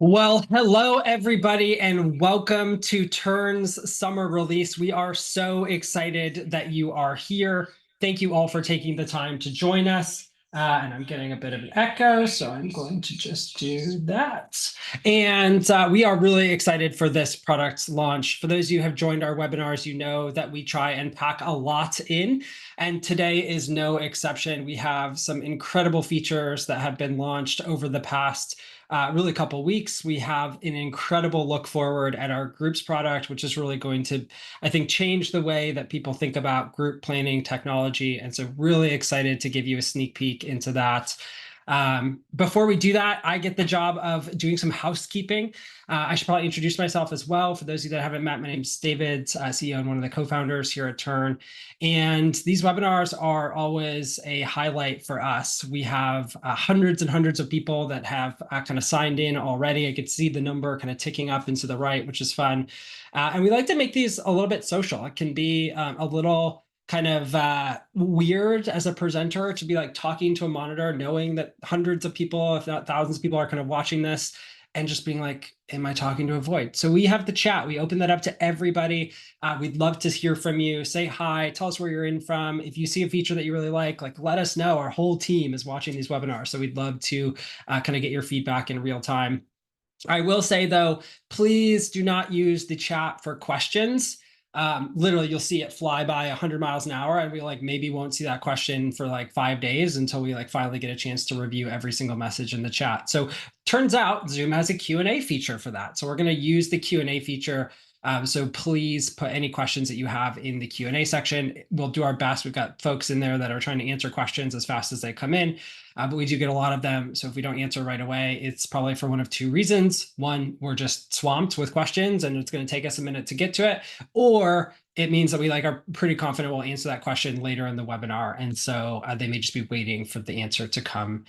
Well, hello everybody, and welcome to Tern's summer release. We are so excited that you are here. Thank you all for taking the time to join us. And I'm getting a bit of an echo, so I'm going to just do that. And we are really excited for this product launch. For those of you who have joined our webinars, you know that we try and pack a lot in, and today is no exception. We have some incredible features that have been launched over the past really a couple weeks. We have an incredible look forward at our groups product, which is really going to, I think, change the way that people think about group planning technology. And so really excited to give you a sneak peek into that. Before we do that, I get the job of doing some housekeeping. I should probably introduce myself as well. For those of you that haven't met, my name is David, CEO and one of the co-founders here at Tern. And these webinars are always a highlight for us. We have hundreds and hundreds of people that have kind of signed in already. I could see the number kind of ticking up into the right, which is fun. And we like to make these a little bit social. It can be a little kind of weird as a presenter to be like talking to a monitor, knowing that hundreds of people, if not thousands of people, are kind of watching this and just being like, am I talking to a void? So we have the chat. We open that up to everybody. We'd love to hear from you. Say hi, tell us where you're in from. If you see a feature that you really like let us know. Our whole team is watching these webinars, so we'd love to kind of get your feedback in real time. I will say, though, please do not use the chat for questions. Literally, you'll see it fly by 100 miles an hour, and we maybe won't see that question for 5 days until we finally get a chance to review every single message in the chat. So turns out Zoom has a Q&A feature for that. So we're going to use the Q&A feature. So please put any questions that you have in the Q&A section. We'll do our best. We've got folks in there that are trying to answer questions as fast as they come in. But we do get a lot of them. So if we don't answer right away, it's probably for one of two reasons. One, we're just swamped with questions and it's going to take us a minute to get to it. Or it means that we are pretty confident we'll answer that question later in the webinar. And so they may just be waiting for the answer to come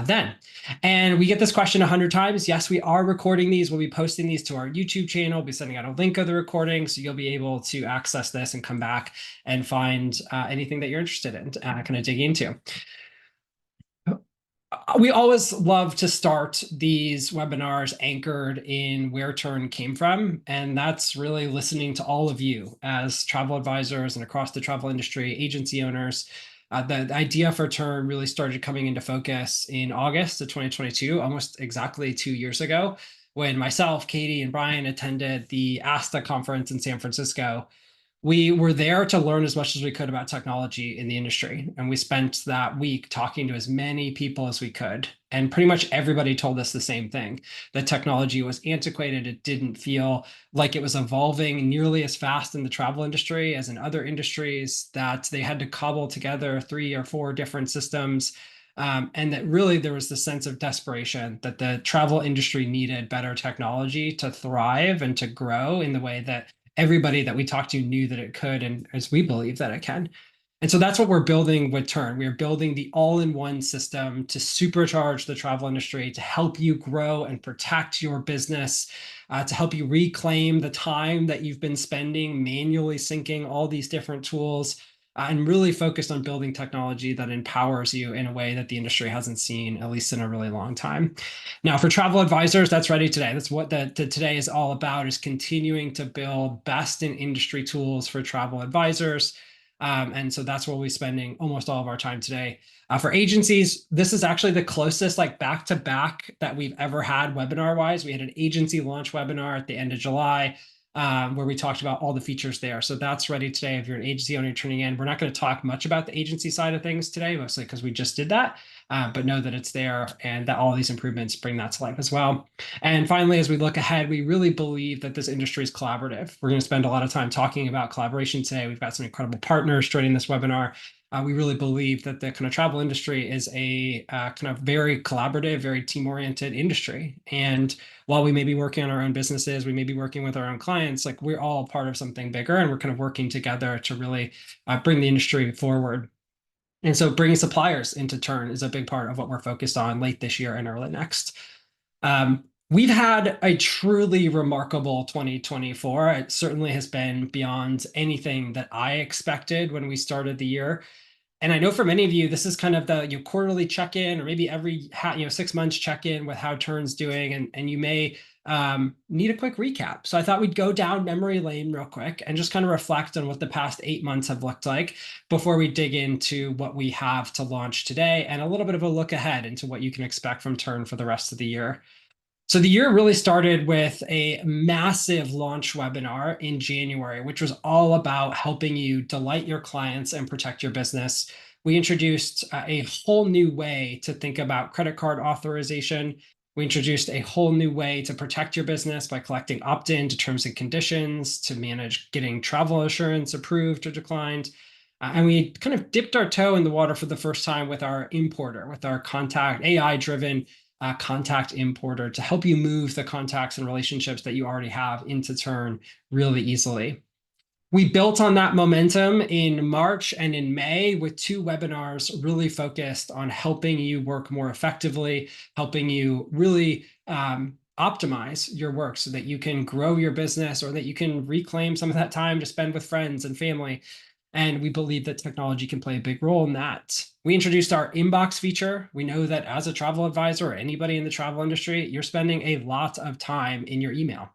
then. And we get this question 100 times. Yes, we are recording these. We'll be posting these to our YouTube channel. We'll be sending out a link of the recording. So you'll be able to access this and come back and find anything that you're interested in, kind of dig into. We always love to start these webinars anchored in where Tern came from, and that's really listening to all of you as travel advisors and across the travel industry, agency owners. The idea for Tern really started coming into focus in August of 2022, almost exactly 2 years ago, when myself, Katie, and Brian attended the ASTA conference in San Francisco. We were there to learn as much as we could about technology in the industry. And we spent that week talking to as many people as we could. And pretty much everybody told us the same thing, that technology was antiquated. It didn't feel like it was evolving nearly as fast in the travel industry as in other industries, that they had to cobble together 3 or 4 different systems. And that really there was the sense of desperation that the travel industry needed better technology to thrive and to grow in the way that everybody that we talked to knew that it could, and as we believe that it can. And so that's what we're building with Tern. We are building the all-in-one system to supercharge the travel industry, to help you grow and protect your business, to help you reclaim the time that you've been spending manually syncing all these different tools, and really focused on building technology that empowers you in a way that the industry hasn't seen, at least in a really long time. Now, for travel advisors, that's ready today. That's what today is all about, is continuing to build best in industry tools for travel advisors. And so that's where we'll be spending almost all of our time today. For agencies, this is actually the closest back-to-back that we've ever had webinar-wise. We had an agency launch webinar at the end of July, where we talked about all the features there. So that's ready today. If you're an agency owner tuning in, we're not going to talk much about the agency side of things today, mostly because we just did that, but know that it's there and that all these improvements bring that to life as well. And finally, as we look ahead, we really believe that this industry is collaborative. We're going to spend a lot of time talking about collaboration today. We've got some incredible partners joining this webinar. We really believe that the kind of travel industry is a kind of very collaborative, very team-oriented industry. And while we may be working on our own businesses, we may be working with our own clients, we're all part of something bigger, and we're kind of working together to really bring the industry forward. And so bringing suppliers into Tern is a big part of what we're focused on late this year and early next. We've had a truly remarkable 2024. It certainly has been beyond anything that I expected when we started the year. And I know for many of you, this is kind of the quarterly check-in, or maybe every 6 months check-in with how Tern's doing, and you may need a quick recap. So I thought we'd go down memory lane real quick and just kind of reflect on what the past 8 months have looked like before we dig into what we have to launch today, and a little bit of a look ahead into what you can expect from Tern for the rest of the year. So the year really started with a massive launch webinar in January, which was all about helping you delight your clients and protect your business. We introduced a whole new way to think about credit card authorization. We introduced a whole new way to protect your business by collecting opt-in to terms and conditions, to manage getting travel insurance approved or declined. And we kind of dipped our toe in the water for the first time with our importer, with our contact AI-driven contact importer, to help you move the contacts and relationships that you already have into Tern really easily. We built on that momentum in March and in May with 2 webinars really focused on helping you work more effectively, helping you really optimize your work so that you can grow your business, or that you can reclaim some of that time to spend with friends and family. And we believe that technology can play a big role in that. We introduced our inbox feature. We know that as a travel advisor or anybody in the travel industry, you're spending a lot of time in your email.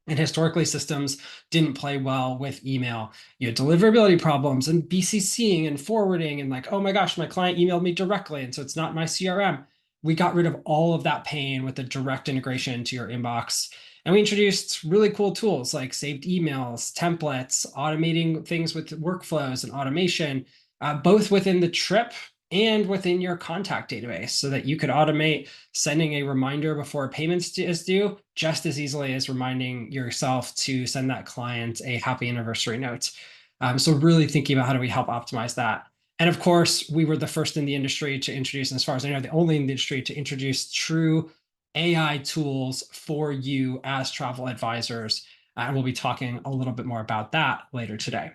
And historically, systems didn't play well with email. You had deliverability problems and BCCing and forwarding, and like, oh my gosh, my client emailed me directly, and so it's not my CRM. We got rid of all of that pain with a direct integration to your inbox. And we introduced really cool tools like saved emails, templates, automating things with workflows and automation, both within the trip and within your contact database, so that you could automate sending a reminder before a payment is due just as easily as reminding yourself to send that client a happy anniversary note. So really thinking about how do we help optimize that. And of course, we were the first in the industry to introduce, and as far as I know, the only in the industry to introduce true AI tools for you as travel advisors. And we'll be talking a little bit more about that later today.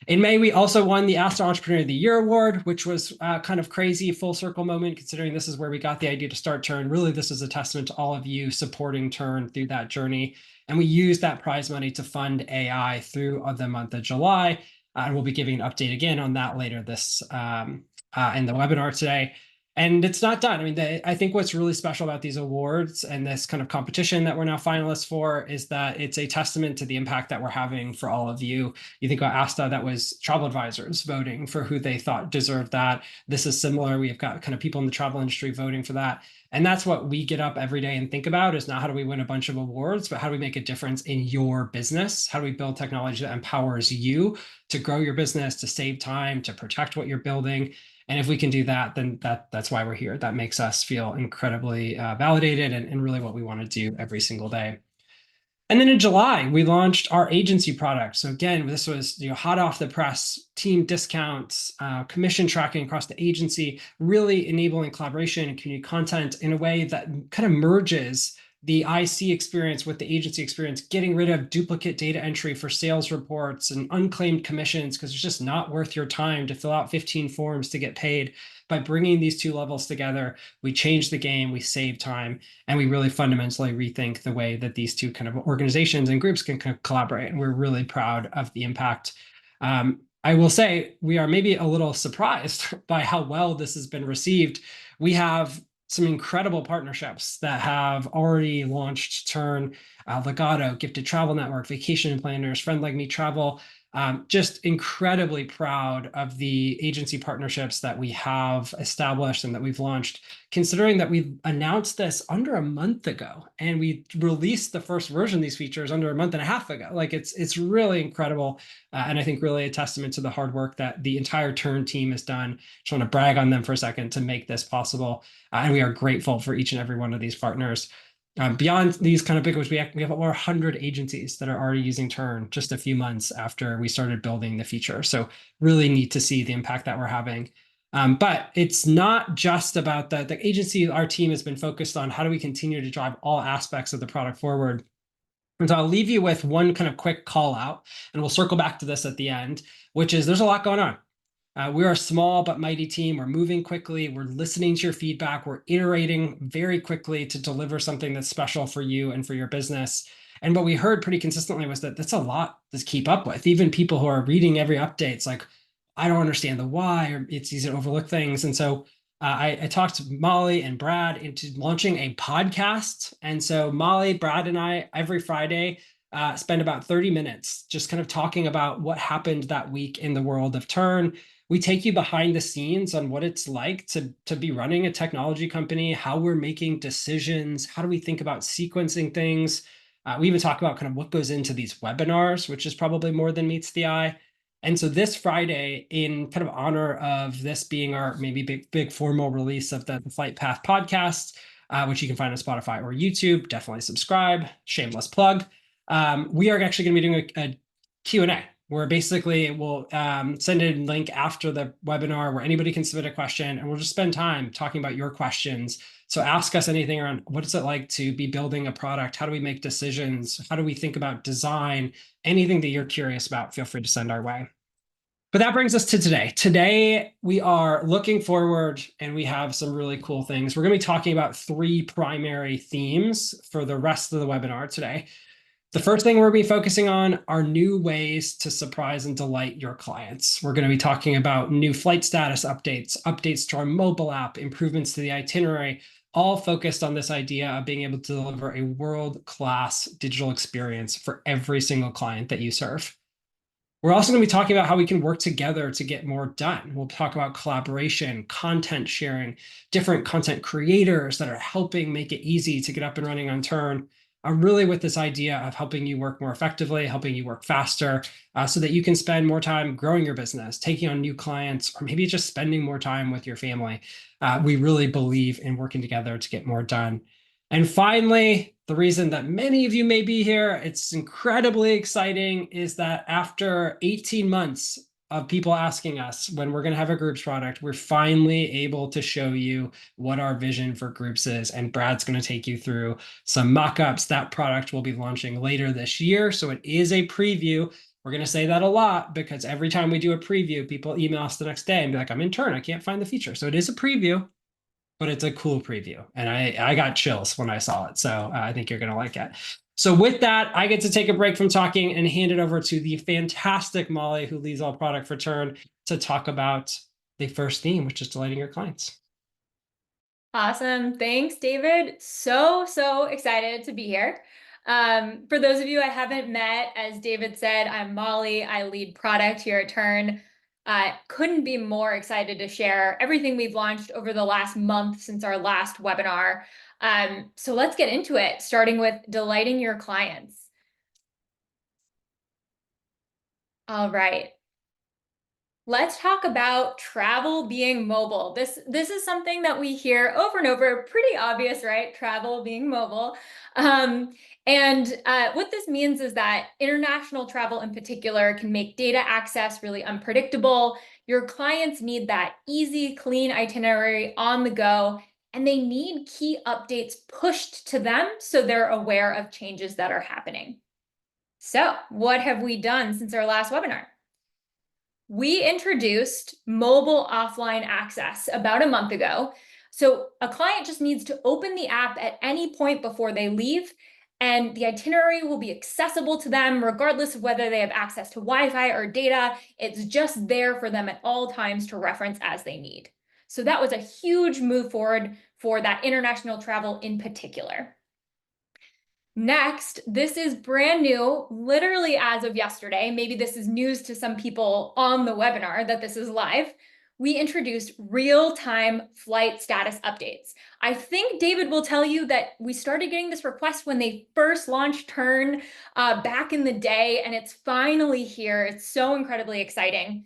In May, we also won the Astra Entrepreneur of the Year award, which was kind of crazy, full circle moment, considering this is where we got the idea to start Tern. Really, this is a testament to all of you supporting Tern through that journey. And we used that prize money to fund AI through the month of July. And we'll be giving an update again on that later this in the webinar today. And it's not done. I mean, I think what's really special about these awards and this kind of competition that we're now finalists for is that it's a testament to the impact that we're having for all of you. You think about ASTA, that was travel advisors voting for who they thought deserved that. This is similar. We've got kind of people in the travel industry voting for that. And that's what we get up every day and think about, is not how do we win a bunch of awards, but how do we make a difference in your business? How do we build technology that empowers you to grow your business, to save time, to protect what you're building? And if we can do that, then that's why we're here. That makes us feel incredibly validated, and really what we want to do every single day. And then in July, we launched our agency product. So again, this was hot off the press, team discounts, commission tracking across the agency, really enabling collaboration and community content in a way that kind of merges the IC experience with the agency experience, getting rid of duplicate data entry for sales reports and unclaimed commissions, because it's just not worth your time to fill out 15 forms to get paid. By bringing these 2 levels together, we change the game, we save time, and we really fundamentally rethink the way that these 2 kind of organizations and groups can collaborate. And we're really proud of the impact. I will say we are maybe a little surprised by how well this has been received. We have some incredible partnerships that have already launched Tern, Legato, Gifted Travel Network, Vacation Planners, Friend Like Me Travel. Just incredibly proud of the agency partnerships that we have established and that we've launched, considering that we announced this under a month ago and we released the first version of these features under a month and a half ago. Like it's really incredible. And I think really a testament to the hard work that the entire Tern team has done. Just want to brag on them for a second to make this possible. And we are grateful for each and every one of these partners. Beyond these kind of big ones, we have over 100 agencies that are already using Tern just a few months after we started building the feature. So really neat to see the impact that we're having. But it's not just about the agency. Our team has been focused on how do we continue to drive all aspects of the product forward. And so I'll leave you with one kind of quick call out, and we'll circle back to this at the end, which is there's a lot going on. We are a small but mighty team. We're moving quickly. We're listening to your feedback. We're iterating very quickly to deliver something that's special for you and for your business. And what we heard pretty consistently was that that's a lot to keep up with. Even people who are reading every update, it's like, I don't understand the why, or it's easy to overlook things. And so I talked Molly and Brad into launching a podcast. And so Molly, Brad, and I every Friday spend about 30 minutes just kind of talking about what happened that week in the world of Tern. We take you behind the scenes on what it's like to be running a technology company, how we're making decisions, how do we think about sequencing things. We even talk about kind of what goes into these webinars, which is probably more than meets the eye. And so this Friday, in kind of honor of this being our maybe big formal release of the Flight Path podcast, which you can find on Spotify or YouTube, definitely subscribe. Shameless plug. We are actually going to be doing a Q&A where basically we'll send a link after the webinar where anybody can submit a question, and we'll just spend time talking about your questions. So ask us anything around what is it like to be building a product? How do we make decisions? How do we think about design? Anything that you're curious about, feel free to send our way. But that brings us to today. Today, we are looking forward and we have some really cool things. We're going to be talking about 3 primary themes for the rest of the webinar today. The first thing we're going to be focusing on are new ways to surprise and delight your clients. We're going to be talking about new flight status updates, updates to our mobile app, improvements to the itinerary, all focused on this idea of being able to deliver a world-class digital experience for every single client that you serve. We're also going to be talking about how we can work together to get more done. We'll talk about collaboration, content sharing, different content creators that are helping make it easy to get up and running on Tern. Really with this idea of helping you work more effectively, helping you work faster, so that you can spend more time growing your business, taking on new clients, or maybe just spending more time with your family. We really believe in working together to get more done. And finally, the reason that many of you may be here, it's incredibly exciting, is that after 18 months of people asking us when we're going to have a groups product, we're finally able to show you what our vision for groups is. And Brad's going to take you through some mock-ups. That product will be launching later this year. So it is a preview. We're going to say that a lot because every time we do a preview, people email us the next day and be like, I'm in Tern, I can't find the feature. So it is a preview, but it's a cool preview. And I got chills when I saw it. So I think you're going to like it. So with that, I get to take a break from talking and hand it over to the fantastic Molly, who leads all product for Tern, to talk about the first theme, which is delighting your clients. Awesome. Thanks, David. So excited to be here. For those of you I haven't met, as David said, I'm Molly. I lead product here at Tern. Couldn't be more excited to share everything we've launched over the last month since our last webinar. So let's get into it, starting with delighting your clients. All right. Let's talk about travel being mobile. This is something that we hear over and over, pretty obvious, right? Travel being mobile. What this means is that international travel in particular can make data access really unpredictable. Your clients need that easy, clean itinerary on the go, and they need key updates pushed to them so they're aware of changes that are happening. So, what have we done since our last webinar? We introduced mobile offline access about a month ago. So a client just needs to open the app at any point before they leave, and the itinerary will be accessible to them regardless of whether they have access to Wi-Fi or data. It's just there for them at all times to reference as they need. So that was a huge move forward for that international travel in particular. Next, this is brand new, literally as of yesterday. Maybe this is news to some people on the webinar that this is live. We introduced real-time flight status updates. I think David will tell you that we started getting this request when they first launched Tern back in the day, and it's finally here. It's so incredibly exciting.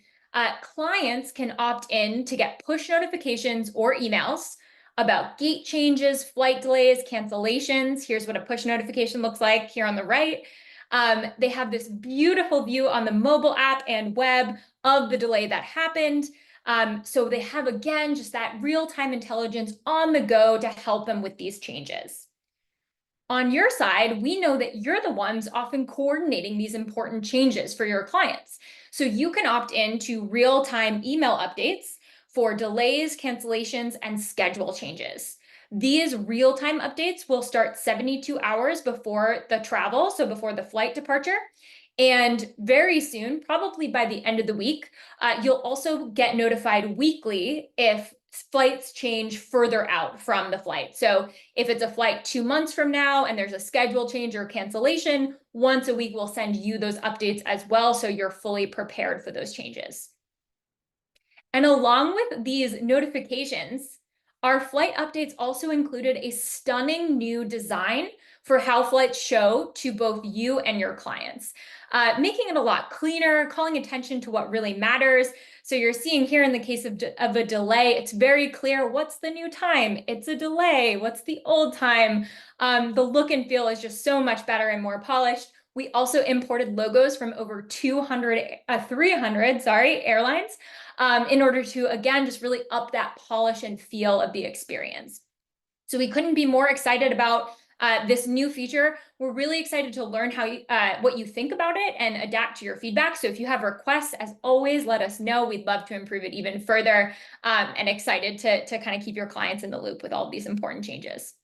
Clients can opt in to get push notifications or emails about gate changes, flight delays, cancellations. Here's what a push notification looks like here on the right. They have this beautiful view on the mobile app and web of the delay that happened. So they have, again, just that real-time intelligence on the go to help them with these changes. On your side, we know that you're the ones often coordinating these important changes for your clients. So you can opt in to real-time email updates for delays, cancellations, and schedule changes. These real-time updates will start 72 hours before the travel, so before the flight departure. And very soon, probably by the end of the week, you'll also get notified weekly if flights change further out from the flight. So if it's a flight 2 months from now and there's a schedule change or cancellation, once a week we'll send you those updates as well, so you're fully prepared for those changes. And along with these notifications, our flight updates also included a stunning new design for how flights show to both you and your clients, making it a lot cleaner, calling attention to what really matters. So you're seeing here in the case of a delay, it's very clear what's the new time. It's a delay. What's the old time? The look and feel is just so much better and more polished. We also imported logos from over 300 airlines, in order to, again, just really up that polish and feel of the experience. So we couldn't be more excited about this new feature. We're really excited to learn how what you think about it and adapt to your feedback. So if you have requests, as always, let us know. We'd love to improve it even further, and excited to kind of keep your clients in the loop with all of these important changes.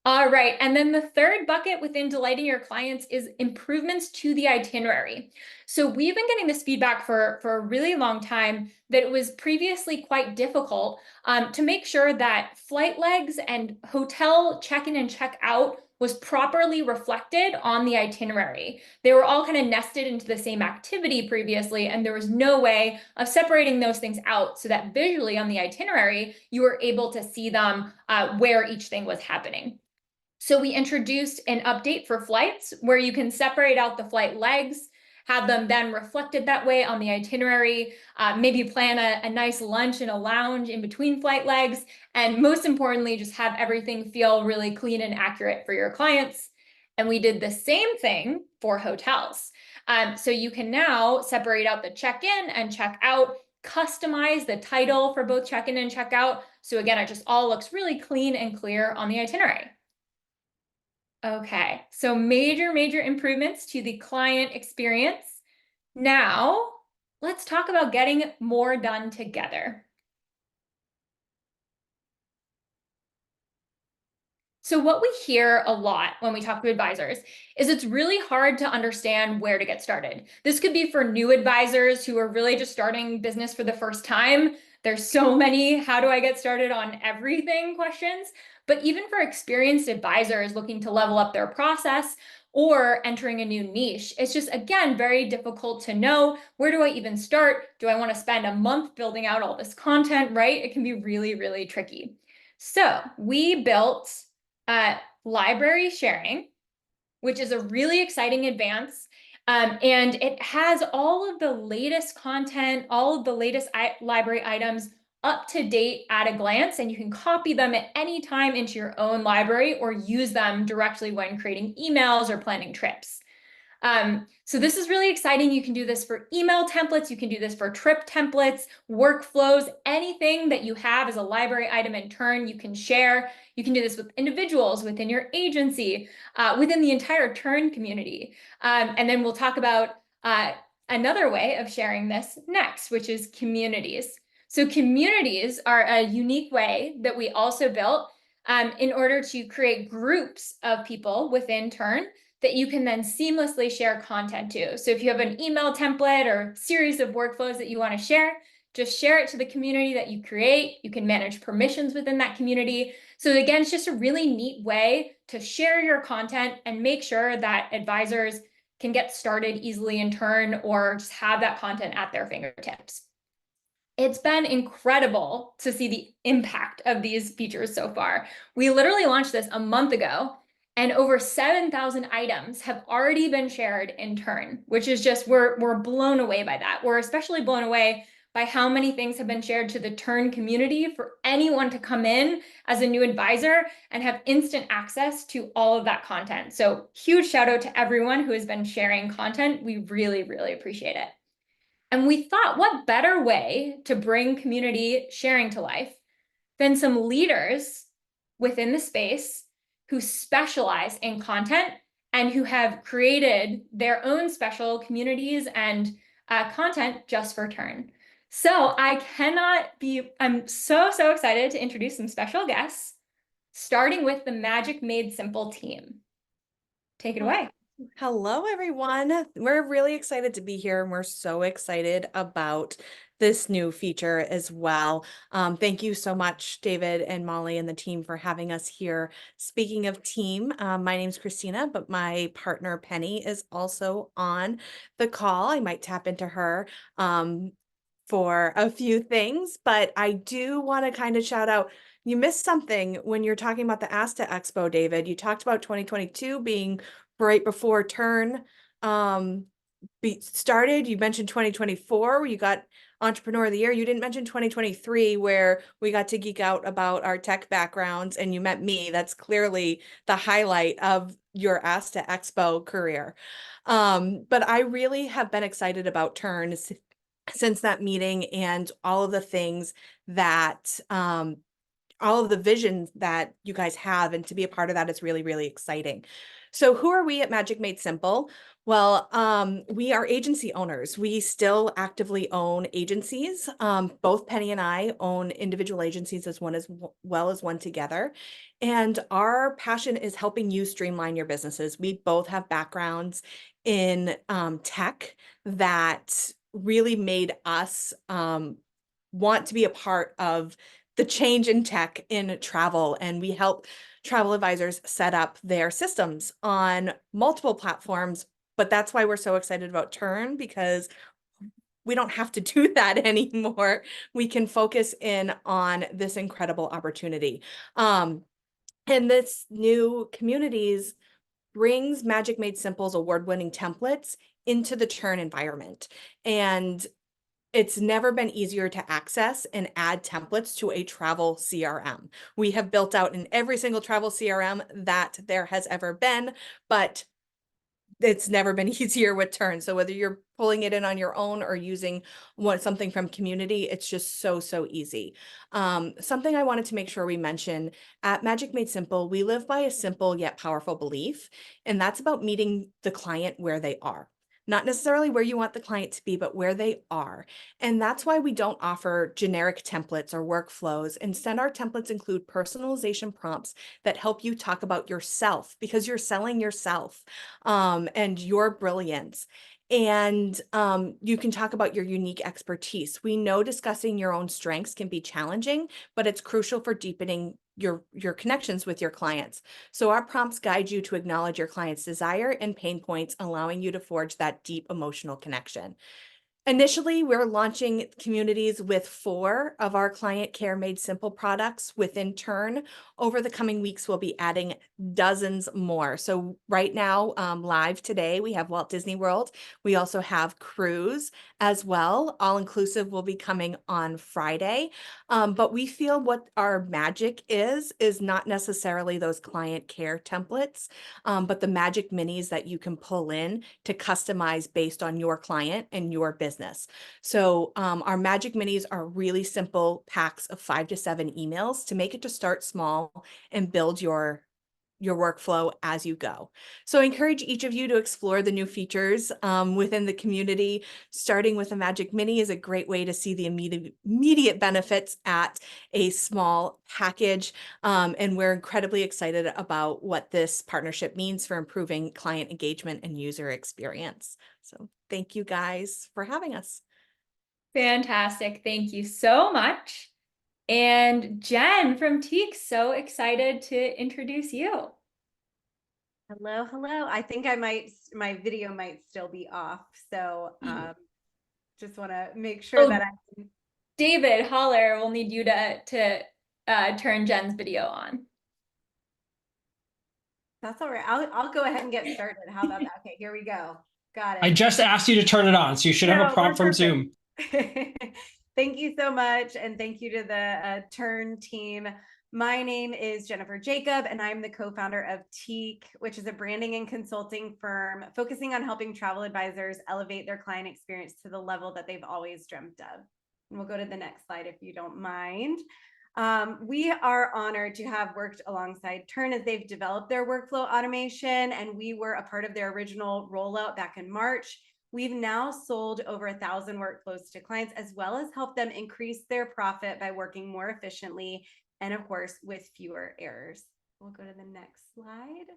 All right, and then the third bucket within delighting your clients is improvements to the itinerary. So we've been getting this feedback for a really long time that it was previously quite difficult to make sure that flight legs and hotel check-in and check-out was properly reflected on the itinerary. They were all kind of nested into the same activity previously, and there was no way of separating those things out so that visually on the itinerary, you were able to see them where each thing was happening. So we introduced an update for flights where you can separate out the flight legs, have them then reflected that way on the itinerary, maybe plan a nice lunch in a lounge in between flight legs, and most importantly, just have everything feel really clean and accurate for your clients. And we did the same thing for hotels. So you can now separate out the check-in and check-out, customize the title for both check-in and check-out. So again, it just all looks really clean and clear on the itinerary. Okay, so major improvements to the client experience. Now, let's talk about getting more done together. So what we hear a lot when we talk to advisors is it's really hard to understand where to get started. This could be for new advisors who are really just starting business for the first time. There's so many "how do I get started on everything" questions, but even for experienced advisors looking to level up their process or entering a new niche, it's just, again, very difficult to know, where do I even start? Do I want to spend a month building out all this content, right? It can be really tricky. So we built library sharing, which is a really exciting advance. And it has all of the latest content, all of the latest library items up to date at a glance, and you can copy them at any time into your own library or use them directly when creating emails or planning trips. So this is really exciting. You can do this for email templates. You can do this for trip templates, workflows, anything that you have as a library item in Tern, you can share. You can do this with individuals within your agency, within the entire Tern community. And then we'll talk about another way of sharing this next, which is communities. So communities are a unique way that we also built in order to create groups of people within Tern that you can then seamlessly share content to. So if you have an email template or series of workflows that you want to share, just share it to the community that you create. You can manage permissions within that community. So again, it's just a really neat way to share your content and make sure that advisors can get started easily in Tern or just have that content at their fingertips. It's been incredible to see the impact of these features so far. We literally launched this a month ago, and over 7,000 items have already been shared in Tern, which is just, we're blown away by that. We're especially blown away by how many things have been shared to the Tern community for anyone to come in as a new advisor and have instant access to all of that content. So huge shout out to everyone who has been sharing content. We really appreciate it. And we thought, what better way to bring community sharing to life than some leaders within the space who specialize in content and who have created their own special communities and content just for Tern. So I'm so excited to introduce some special guests, starting with the Magic Made Simple team. Take it away. Hello, everyone. We're really excited to be here, and we're so excited about this new feature as well. Thank you so much, David and Molly and the team, for having us here. Speaking of team, my name's Christina, but my partner Penny is also on the call. I might tap into her for a few things, but I do want to kind of shout out. You missed something when you're talking about the ASTA Expo, David. You talked about 2022 being right before Tern started. You mentioned 2024 where you got Entrepreneur of the Year. You didn't mention 2023 where we got to geek out about our tech backgrounds and you met me. That's clearly the highlight of your Asta Expo career. But I really have been excited about Tern since that meeting and all of the things that all of the visions that you guys have, and to be a part of that is really, really exciting. So who are we at Magic Made Simple? Well, we are agency owners. We still actively own agencies. Both Penny and I own individual agencies as well as one together. And our passion is helping you streamline your businesses. We both have backgrounds in tech that really made us want to be a part of the change in tech in travel. And we help travel advisors set up their systems on multiple platforms. But that's why we're so excited about Tern, because we don't have to do that anymore. We can focus in on this incredible opportunity. And this new communities brings Magic Made Simple's award-winning templates into the Tern environment. And it's never been easier to access and add templates to a travel CRM. We have built out in every single travel CRM that there has ever been, but it's never been easier with Tern. So whether you're pulling it in on your own or using something from community, it's just so easy. Something I wanted to make sure we mention at Magic Made Simple, we live by a simple yet powerful belief, and that's about meeting the client where they are. Not necessarily where you want the client to be, but where they are. And that's why we don't offer generic templates or workflows. Instead, our templates include personalization prompts that help you talk about yourself, because you're selling yourself and your brilliance. And you can talk about your unique expertise. We know discussing your own strengths can be challenging, but it's crucial for deepening your connections with your clients. So our prompts guide you to acknowledge your client's desire and pain points, allowing you to forge that deep emotional connection. Initially, we're launching communities with 4 of our client care made simple products within Tern. Over the coming weeks, we'll be adding dozens more. So right now, live today, we have Walt Disney World. We also have cruise as well. All inclusive will be coming on Friday. But we feel what our magic is not necessarily those client care templates, but the magic minis that you can pull in to customize based on your client and your business. So our magic minis are really simple packs of 5 to 7 emails to make it to start small and build your workflow as you go. So I encourage each of you to explore the new features within the community. Starting with a Magic Mini is a great way to see the immediate benefits at a small package. And we're incredibly excited about what this partnership means for improving client engagement and user experience. So thank you guys for having us. Fantastic. Thank you so much. And Jen from Teak, so excited to introduce you. Hello, hello. I think my video might still be off. So just want to make sure that I David Holler will need you to turn Jen's video on. That's all right. I'll go ahead and get started. How about that? Okay, here we go. Got I it. just asked you to turn it on, so you should have a prompt from Zoom. Thank you so much. And thank you to the Tern team. My name is Jennifer Jacob, and I'm the co-founder of Teak, which is a branding and consulting firm focusing on helping travel advisors elevate their client experience to the level that they've always dreamt of. And we'll go to the next slide if you don't mind. We are honored to have worked alongside Tern as they've developed their workflow automation, and we were a part of their original rollout back in March. We've now sold over 1,000 workflows to clients, as well as helped them increase their profit by working more efficiently and, of course, with fewer errors. We'll go to the next slide.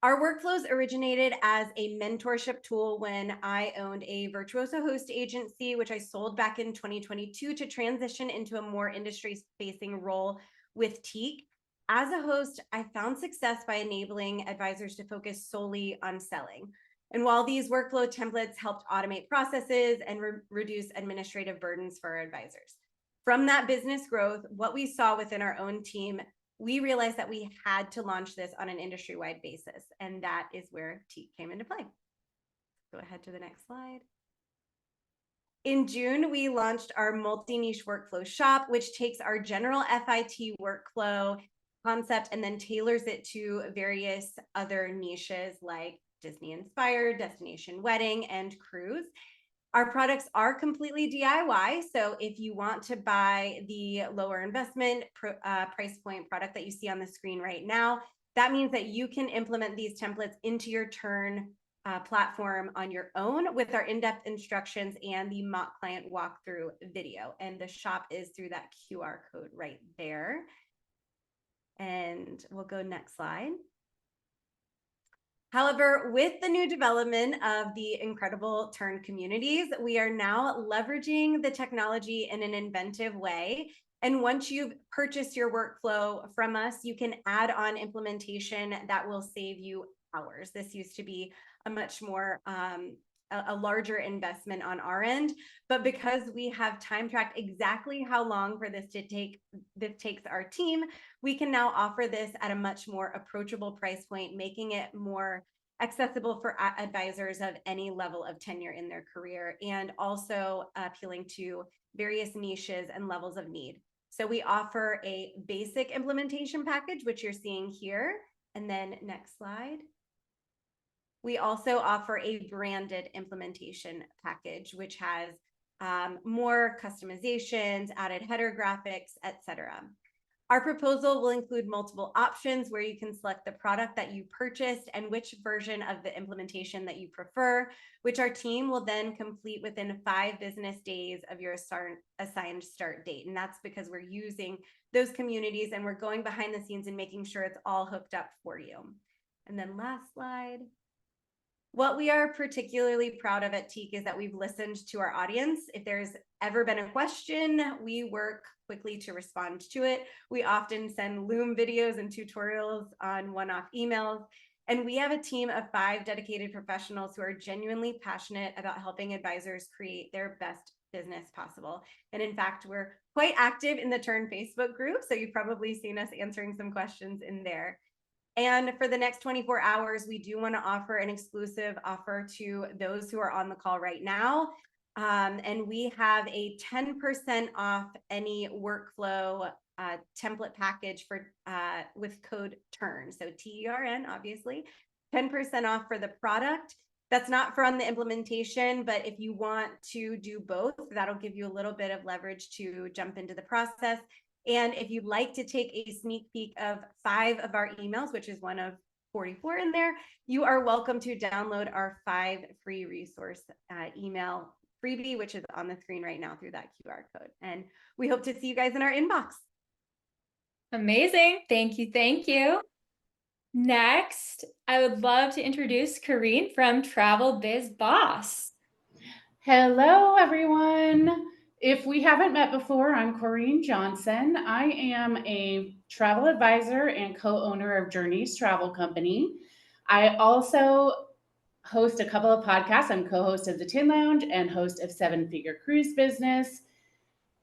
Our workflows originated as a mentorship tool when I owned a virtuoso host agency, which I sold back in 2022 to transition into a more industry-facing role with Teak. As a host, I found success by enabling advisors to focus solely on selling. And while these workflow templates helped automate processes and reduce administrative burdens for our advisors. From that business growth, what we saw within our own team, we realized that we had to launch this on an industry-wide basis, and that is where Teak came into play. Go ahead to the next slide. In June, we launched our multi-niche workflow shop, which takes our general FIT workflow concept and then tailors it to various other niches like Disney inspired, destination wedding, and cruise. Our products are completely DIY, so if you want to buy the lower investment price point product that you see on the screen right now, that means that you can implement these templates into your Tern platform on your own with our in-depth instructions and the mock client walkthrough video. And the shop is through that QR code right there. And we'll go next slide. However, with the new development of the incredible Tern communities, we are now leveraging the technology in an inventive way. And once you've purchased your workflow from us, you can add on implementation that will save you hours. This used to be a much more a larger investment on our end, but because we have time tracked exactly how long for this takes our team, we can now offer this at a much more approachable price point, making it more accessible for advisors of any level of tenure in their career, and also appealing to various niches and levels of need. So we offer a basic implementation package, which you're seeing here, and then next slide. We also offer a branded implementation package, which has more customizations, added header graphics, etc. Our proposal will include multiple options where you can select the product that you purchased and which version of the implementation that you prefer, which our team will then complete within 5 business days of your assigned start date. And that's because we're using those communities and we're going behind the scenes and making sure it's all hooked up for you. And then last slide. What we are particularly proud of at Teak is that we've listened to our audience. If there's ever been a question, we work quickly to respond to it. We often send Loom videos and tutorials on one-off emails. And we have a team of 5 dedicated professionals who are genuinely passionate about helping advisors create their best business possible. And in fact, we're quite active in the Tern Facebook group, so you've probably seen us answering some questions in there. And for the next 24 hours, we do want to offer an exclusive offer to those who are on the call right now. And we have a 10% off any workflow template package for with code TERN. So TERN, obviously, 10% off for the product. That's not for on the implementation, but if you want to do both, that'll give you a little bit of leverage to jump into the process. And if you'd like to take a sneak peek of 5 of our emails, which is one of 44 in there, you are welcome to download our 5 free resource email freebie, which is on the screen right now through that QR code. And we hope to see you guys in our inbox. Amazing. Thank you. Thank you. Next, I would love to introduce Corrine from Travel Biz Boss. Hello, everyone. If we haven't met before, I'm Corrine Johnson. I am a travel advisor and co-owner of Journeys Travel Company. I also host a couple of podcasts. I'm co-host of the Tin Lounge and host of 7-Figure Cruise Business.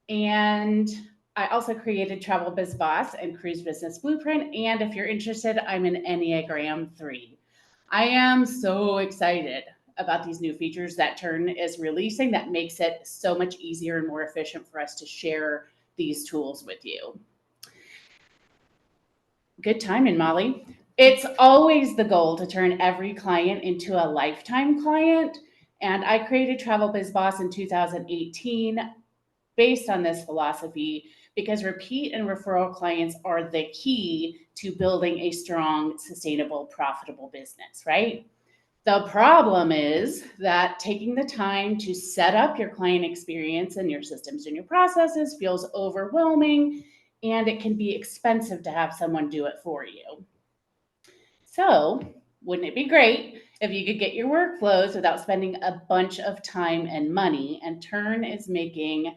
And I also created Travel Biz Boss and Cruise Business Blueprint. And if you're interested, I'm an Enneagram 3. I am so excited about these new features that Tern is releasing that makes it so much easier and more efficient for us to share these tools with you. Good timing, Molly. It's always the goal to turn every client into a lifetime client. And I created Travel Biz Boss in 2018 based on this philosophy because repeat and referral clients are the key to building a strong, sustainable, profitable business, right? The problem is that taking the time to set up your client experience and your systems and your processes feels overwhelming, and it can be expensive to have someone do it for you. So wouldn't it be great if you could get your workflows without spending a bunch of time and money? And Tern is making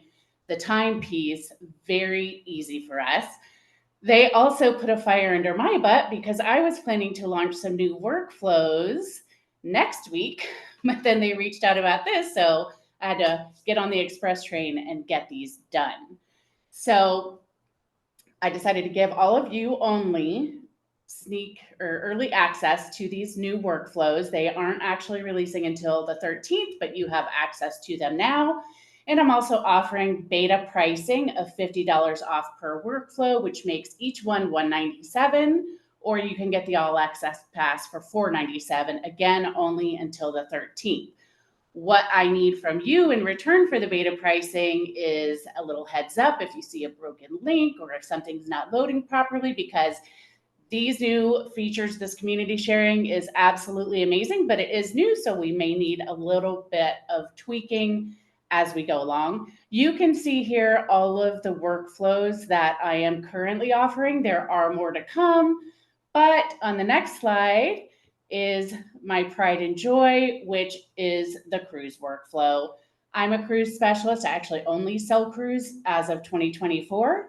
the time piece very easy for us. They also put a fire under my butt because I was planning to launch some new workflows next week, but then they reached out about this. So I had to get on the express train and get these done. So I decided to give all of you only sneak or early access to these new workflows. They aren't actually releasing until the 13th, but you have access to them now. And I'm also offering beta pricing of $50 off per workflow, which makes each one $197, or you can get the all access pass for $497, again, only until the 13th. What I need from you in return for the beta pricing is a little heads up if you see a broken link or if something's not loading properly, because these new features, this community sharing is absolutely amazing, but it is new, so we may need a little bit of tweaking as we go along. You can see here all of the workflows that I am currently offering. There are more to come, but on the next slide is my pride and joy, which is the cruise workflow. I'm a cruise specialist. I actually only sell cruise as of 2024.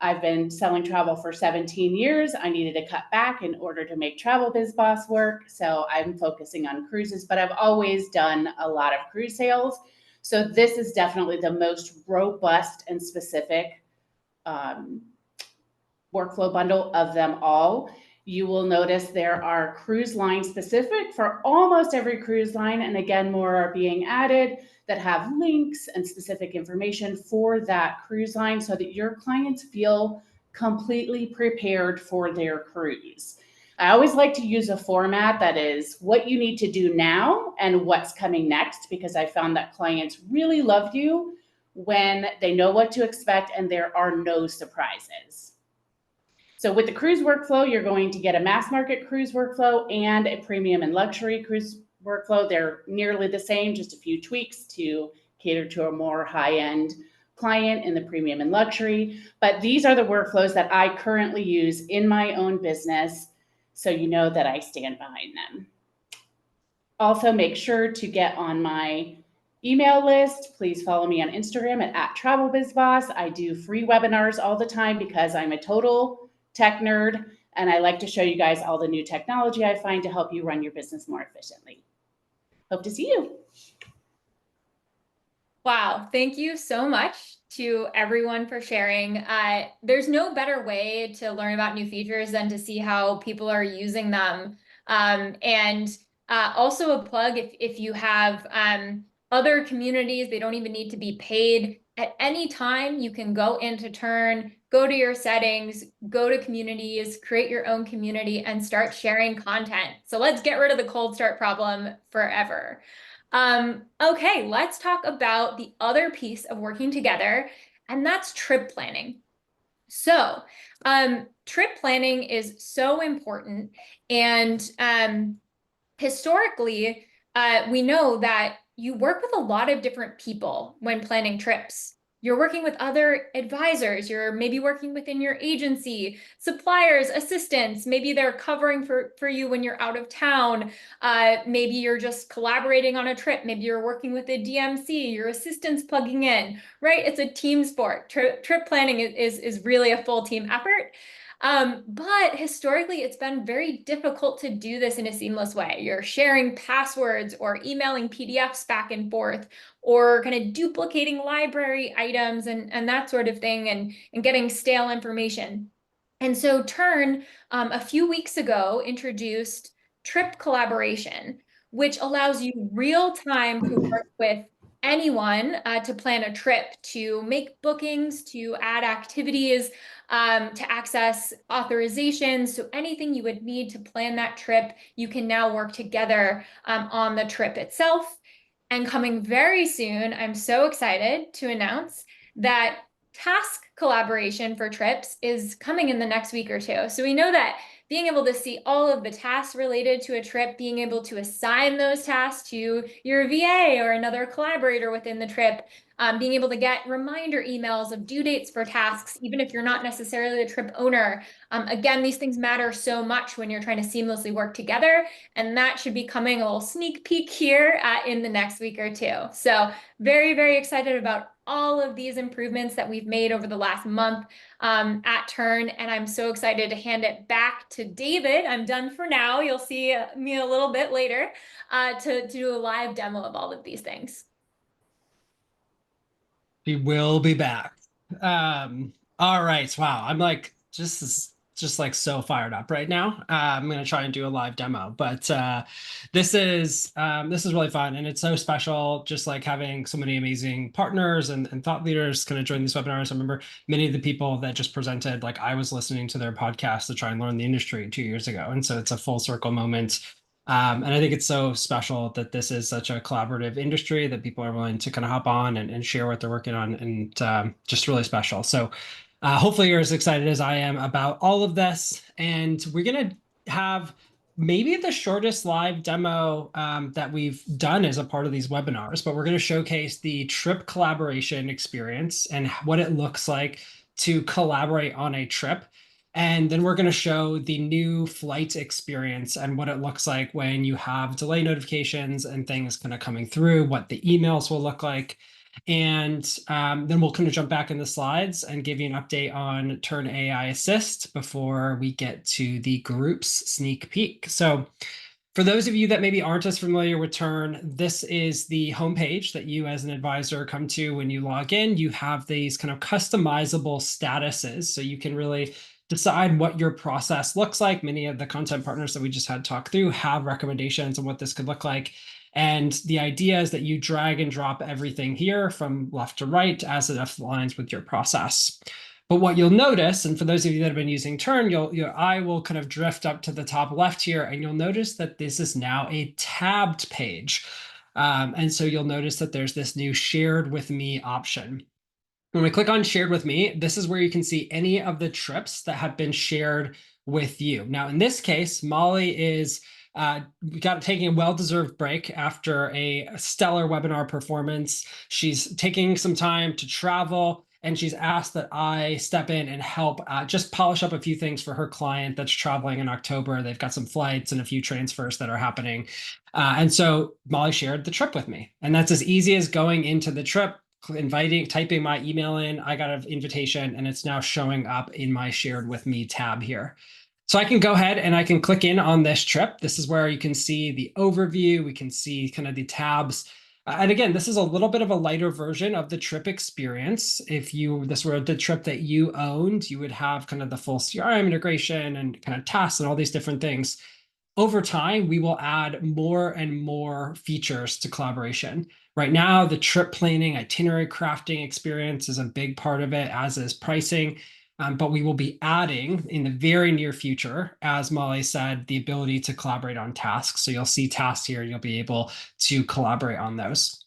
I've been selling travel for 17 years. I needed to cut back in order to make Travel Biz Boss work. So I'm focusing on cruises, but I've always done a lot of cruise sales. So this is definitely the most robust and specific workflow bundle of them all. You will notice there are cruise line specific for almost every cruise line. And again, more are being added that have links and specific information for that cruise line so that your clients feel completely prepared for their cruise. I always like to use a format that is what you need to do now and what's coming next, because I found that clients really love you when they know what to expect and there are no surprises. So with the cruise workflow, you're going to get a mass market cruise workflow and a premium and luxury cruise workflow. They're nearly the same, just a few tweaks to cater to a more high-end client in the premium and luxury. But these are the workflows that I currently use in my own business, so you know that I stand behind them. Also, make sure to get on my email list. Please follow me on Instagram at Travel Biz Boss. I do free webinars all the time because I'm a total tech nerd, and I like to show you guys all the new technology I find to help you run your business more efficiently. Hope to see you. Wow, thank you so much to everyone for sharing. There's no better way to learn about new features than to see how people are using them. Also a plug, if you have other communities, they don't even need to be paid. At any time, you can go into Tern, go to your settings, go to communities, create your own community, and start sharing content. So let's get rid of the cold start problem forever. Okay, let's talk about the other piece of working together, and that's trip planning. So, trip planning is so important, and historically, we know that you work with a lot of different people when planning trips. You're working with other advisors, you're maybe working within your agency, suppliers, assistants, maybe they're covering for you when you're out of town. Maybe you're just collaborating on a trip. Maybe you're working with a DMC, your assistant's plugging in, right? It's a team sport. Trip planning is really a full team effort. But historically, it's been very difficult to do this in a seamless way. You're sharing passwords or emailing PDFs back and forth, or kind of duplicating library items and that sort of thing, and getting stale information. And so Tern, a few weeks ago, introduced trip collaboration, which allows you real time to work with anyone to plan a trip, to make bookings, to add activities, to access authorizations. So anything you would need to plan that trip, you can now work together on the trip itself. And coming very soon, I'm so excited to announce that task collaboration for trips is coming in the next week or two. So we know that being able to see all of the tasks related to a trip, being able to assign those tasks to your VA or another collaborator within the trip, being able to get reminder emails of due dates for tasks, even if you're not necessarily the trip owner. Again, these things matter so much when you're trying to seamlessly work together, and that should be coming a little sneak peek here in the next week or two. So very, very excited about all of these improvements that we've made over the last month at Tern, and I'm so excited to hand it back to David. I'm done for now. You'll see me a little bit later to do a live demo of all of these things. She will be back. All right. Wow. I'm like just like so fired up right now. I'm gonna try and do a live demo, but this is really fun, and it's so special. Just like having so many amazing partners and thought leaders kind of join these webinars. I remember many of the people that just presented, like I was listening to their podcast to try and learn the industry 2 years ago, and so it's a full circle moment. And I think it's so special that this is such a collaborative industry that people are willing to kind of hop on and share what they're working on, and just really special. So hopefully you're as excited as I am about all of this. And we're going to have maybe the shortest live demo that we've done as a part of these webinars, but we're going to showcase the trip collaboration experience and what it looks like to collaborate on a trip. And then we're going to show the new flight experience and what it looks like when you have delay notifications and things kind of coming through, what the emails will look like. And then we'll kind of jump back in the slides and give you an update on Tern AI Assist before we get to the groups sneak peek. So for those of you that maybe aren't as familiar with Tern, this is the homepage that you as an advisor come to when you log in. You have these kind of customizable statuses, so you can really decide what your process looks like. Many of the content partners that we just had talk through have recommendations on what this could look like. And the idea is that you drag and drop everything here from left to right as it aligns with your process. But what you'll notice, and for those of you that have been using Tern, your eye will kind of drift up to the top left here, and you'll notice that this is now a tabbed page. And so you'll notice that there's this new shared with me option. When we click on shared with me, this is where you can see any of the trips that have been shared with you. Now, in this case, Molly is taking a well-deserved break after a stellar webinar performance. She's taking some time to travel, and she's asked that I step in and help just polish up a few things for her client that's traveling in October. They've got some flights and a few transfers that are happening. And so Molly shared the trip with me. And that's as easy as going into the trip, typing my email in, I got an invitation, and it's now showing up in my shared with me tab here. So I can go ahead and I can click in on this trip. This is where you can see the overview. We can see kind of the tabs. And again, this is a little bit of a lighter version of the trip experience. If this were the trip that you owned, you would have kind of the full CRM integration and kind of tasks and all these different things. Over time, we will add more and more features to collaboration. Right now, the trip planning, itinerary crafting experience is a big part of it, as is pricing. But we will be adding in the very near future, as Molly said, the ability to collaborate on tasks. So you'll see tasks here, and you'll be able to collaborate on those.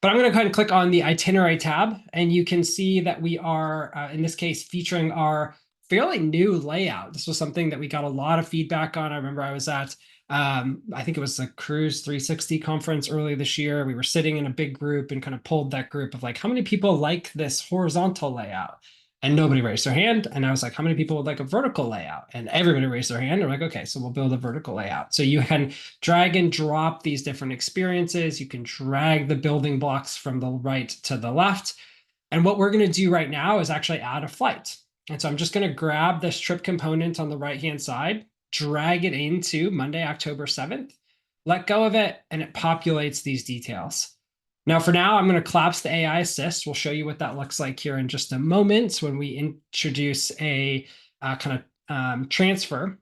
But I'm going to kind of click on the itinerary tab, and you can see that we are, in this case, featuring our fairly new layout. This was something that we got a lot of feedback on. I remember I was at, I think it was the Cruise 360 conference earlier this year. We were sitting in a big group and kind of pulled that group of like, how many people like this horizontal layout? And nobody raised their hand. And I was like, how many people would like a vertical layout? And everybody raised their hand. They're like, okay, so we'll build a vertical layout. So you can drag and drop these different experiences. You can drag the building blocks from the right to the left. And what we're going to do right now is actually add a flight. And so I'm just going to grab this trip component on the right-hand side, drag it into Monday, October 7th, let go of it, and it populates these details. Now, for now, I'm going to collapse the AI assist. We'll show you what that looks like here in just a moment when we introduce a kind of transfer.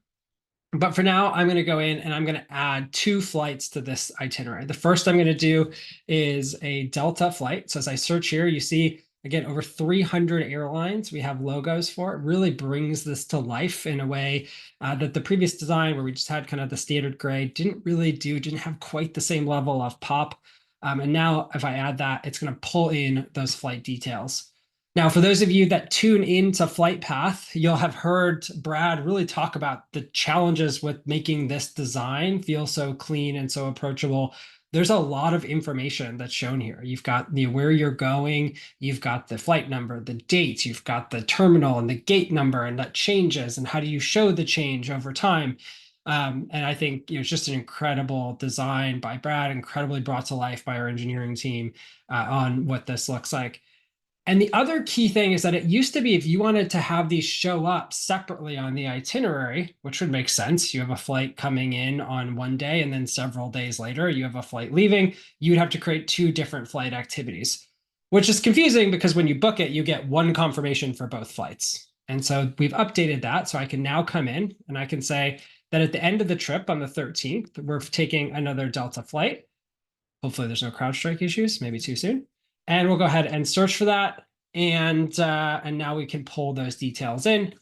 But for now, I'm going to go in and I'm going to add 2 flights to this itinerary. The first I'm going to do is a Delta flight. So as I search here, you see, again, over 300 airlines we have logos for. It really brings this to life in a way that the previous design, where we just had kind of the standard gray, didn't have quite the same level of pop. And now if I add that, it's going to pull in those flight details. Now, for those of you that tune into Flight Path, you'll have heard Brad really talk about the challenges with making this design feel so clean and so approachable. There's a lot of information that's shown here. You've got where you're going, you've got the flight number, the dates, you've got the terminal and the gate number, and that changes, and how do you show the change over time. And I think it's just an incredible design by Brad, incredibly brought to life by our engineering team on what this looks like. And the other key thing is that it used to be if you wanted to have these show up separately on the itinerary, which would make sense. You have a flight coming in on one day, and then several days later, you have a flight leaving. You'd have to create 2 different flight activities, which is confusing because when you book it, you get one confirmation for both flights. And so we've updated that. So I can now come in and I can say that at the end of the trip on the 13th, we're taking another Delta flight. Hopefully there's no CrowdStrike issues, maybe too soon. And we'll go ahead and search for that. And now we can pull those details in.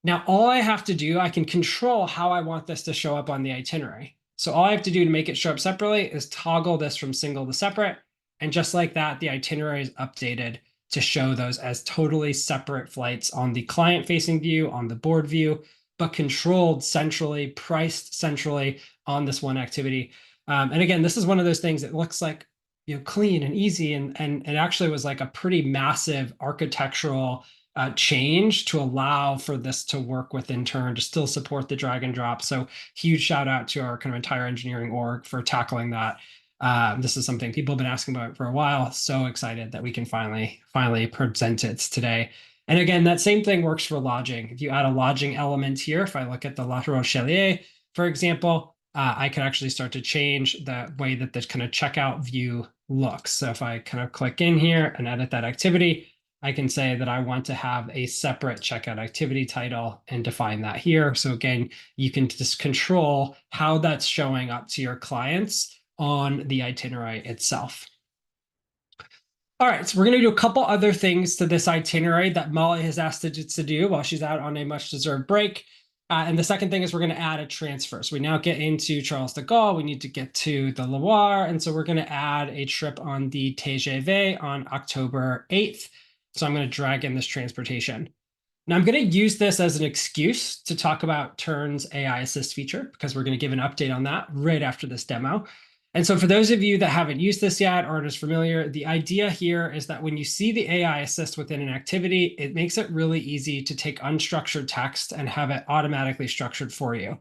Now, all I have to do, I can control how I want this to show up on the itinerary. So all I have to do to make it show up separately is toggle this from single to separate. And just like that, the itinerary is updated to show those as totally separate flights on the client-facing view, on the board view, but controlled centrally, priced centrally on this one activity. And again, this is one of those things that looks like clean and easy, and it actually was like a pretty massive architectural change to allow for this to work within Tern to still support the drag and drop. So huge shout out to our kind of entire engineering org for tackling that. This is something people have been asking about for a while. So excited that we can finally present it today. And again, that same thing works for lodging. If you add a lodging element here, if I look at the La Rochelier, for example, I can actually start to change the way that this kind of checkout view looks. So if I kind of click in here and edit that activity, I can say that I want to have a separate checkout activity title and define that here. So again, you can just control how that's showing up to your clients on the itinerary itself. All right, so we're going to do a couple other things to this itinerary that Molly has asked us to do while she's out on a much-deserved break. And the second thing is we're going to add a transfer. So we now get into Charles de Gaulle. We need to get to the Loire. And so we're going to add a trip on the TGV on October 8th. So I'm going to drag in this transportation. Now I'm going to use this as an excuse to talk about Tern's AI Assist feature, because we're going to give an update on that right after this demo. And so for those of you that haven't used this yet or aren't as familiar, the idea here is that when you see the AI Assist within an activity, it makes it really easy to take unstructured text and have it automatically structured for you.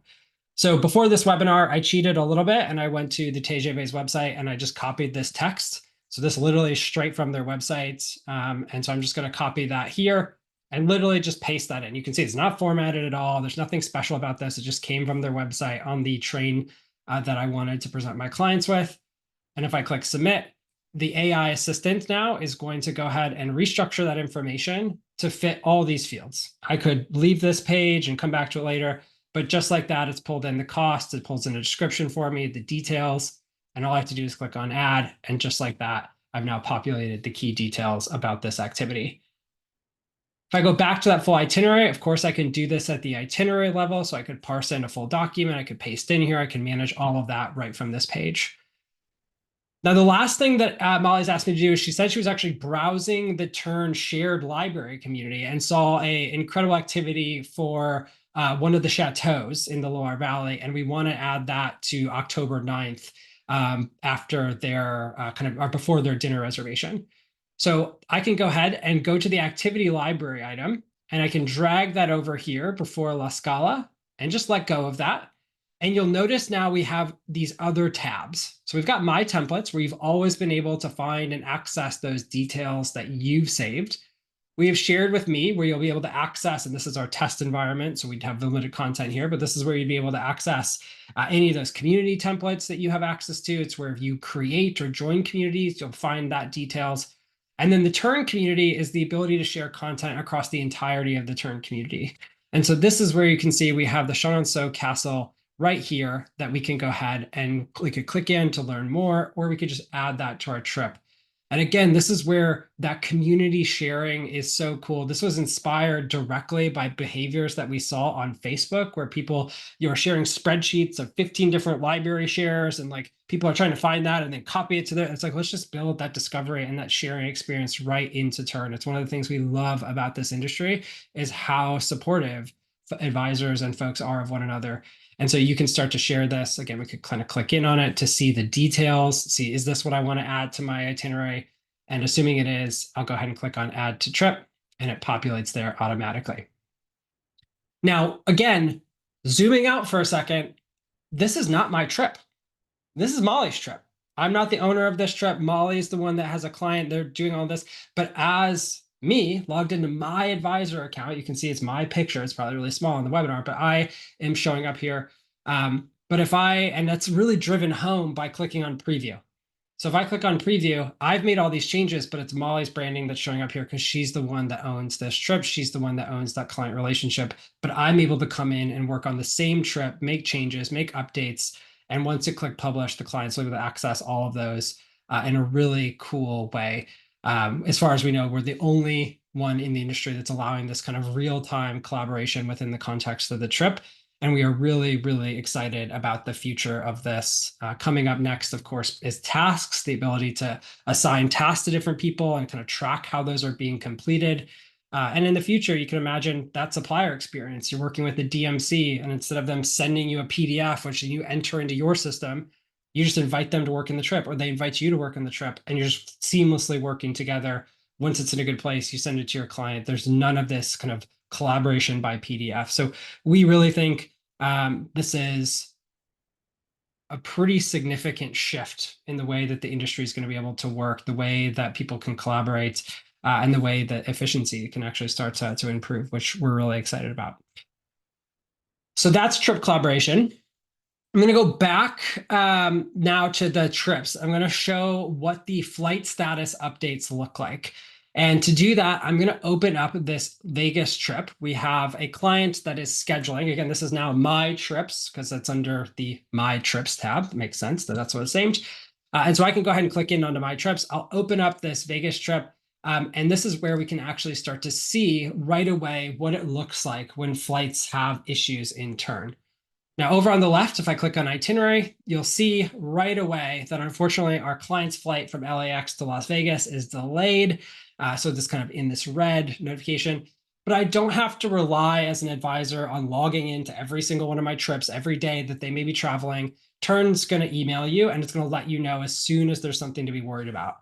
So before this webinar, I cheated a little bit and I went to the TGV's website and I just copied this text. So this literally is straight from their website. And so I'm just going to copy that here and literally just paste that in. You can see it's not formatted at all. There's nothing special about this. It just came from their website on the train that I wanted to present my clients with. And if I click submit, the AI assistant now is going to go ahead and restructure that information to fit all these fields. I could leave this page and come back to it later, but just like that, it's pulled in the cost, it pulls in a description for me, the details, and all I have to do is click on add. And just like that, I've now populated the key details about this activity. If I go back to that full itinerary, of course, I can do this at the itinerary level. So I could parse in a full document. I could paste in here. I can manage all of that right from this page. Now, the last thing that Molly's asked me to do is she said she was actually browsing the Tern shared library community and saw an incredible activity for one of the chateaus in the Loire Valley. And we want to add that to October 9th after their or before their dinner reservation. So I can go ahead and go to the activity library item, and I can drag that over here before La Scala and just let go of that. And you'll notice now we have these other tabs. So we've got My Templates, where you've always been able to find and access those details that you've saved. We have Shared with Me, where you'll be able to access, and this is our test environment, so we'd have limited content here, but this is where you'd be able to access any of those community templates that you have access to. It's where if you create or join communities, you'll find that details. And then the Tern community is the ability to share content across the entirety of the Tern community. And so this is where you can see we have the Chenonceau Castle right here that we can go ahead and we could click in to learn more, or we could just add that to our trip. And again, this is where that community sharing is so cool. This was inspired directly by behaviors that we saw on Facebook, where people, you know, are sharing spreadsheets of 15 different library shares, and like people are trying to find that and then copy it to their, it's like, let's just build that discovery and that sharing experience right into Tern. It's one of the things we love about this industry is how supportive advisors and folks are of one another. And so you can start to share this. Again, we could kind of click in on it to see the details, see, is this what I want to add to my itinerary? And assuming it is, I'll go ahead and click on add to trip, and it populates there automatically. Now, again, zooming out for a second, this is not my trip. This is Molly's trip. I'm not the owner of this trip. Molly is the one that has a client. They're doing all this. But as me, logged into my advisor account, you can see it's my picture. It's probably really small on the webinar, but I am showing up here. But if and that's really driven home by clicking on preview. So if I click on preview, I've made all these changes, but it's Molly's branding that's showing up here because she's the one that owns this trip. She's the one that owns that client relationship. But I'm able to come in and work on the same trip, make changes, make updates. And once you click publish, the client's able to access all of those in a really cool way. As far as we know, we're the only one in the industry that's allowing this kind of real-time collaboration within the context of the trip. And we are really, really excited about the future of this. Coming up next, of course, is tasks, the ability to assign tasks to different people and kind of track how those are being completed. And in the future, you can imagine that supplier experience. You're working with the DMC, and instead of them sending you a PDF, which you enter into your system, you just invite them to work in the trip, or they invite you to work in the trip, and you're just seamlessly working together. Once it's in a good place, you send it to your client. There's none of this kind of collaboration by PDF. So we really think this is a pretty significant shift in the way that the industry is going to be able to work, the way that people can collaborate, and the way that efficiency can actually start to improve, which we're really excited about. So that's trip collaboration. I'm going to go back now to the trips. I'm going to show what the flight status updates look like. And to do that, I'm going to open up this Vegas trip. We have a client that is scheduling. Again, this is now My Trips because it's under the My Trips tab. It makes sense that that's what it's named. And so I can go ahead and click in onto My Trips. I'll open up this Vegas trip. And this is where we can actually start to see right away what it looks like when flights have issues in Tern. Now, over on the left, if I click on Itinerary, you'll see right away that unfortunately our client's flight from LAX to Las Vegas is delayed. So this kind of in this red notification. But I don't have to rely as an advisor on logging into every single one of my trips every day that they may be traveling. Tern's going to email you, and it's going to let you know as soon as there's something to be worried about.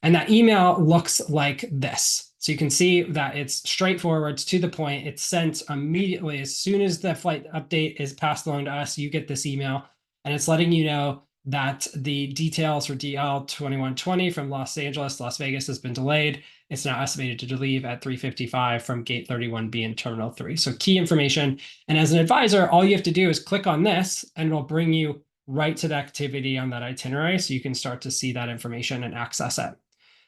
And that email looks like this. So you can see that it's straightforward, it's to the point. It's sent immediately. As soon as the flight update is passed along to us, you get this email, and it's letting you know that the details for DL 2120 from Los Angeles to Las Vegas has been delayed. It's now estimated to leave at 3:55 from gate 31B in Terminal 3. So key information. And as an advisor, all you have to do is click on this, and it'll bring you right to the activity on that itinerary, so you can start to see that information and access it.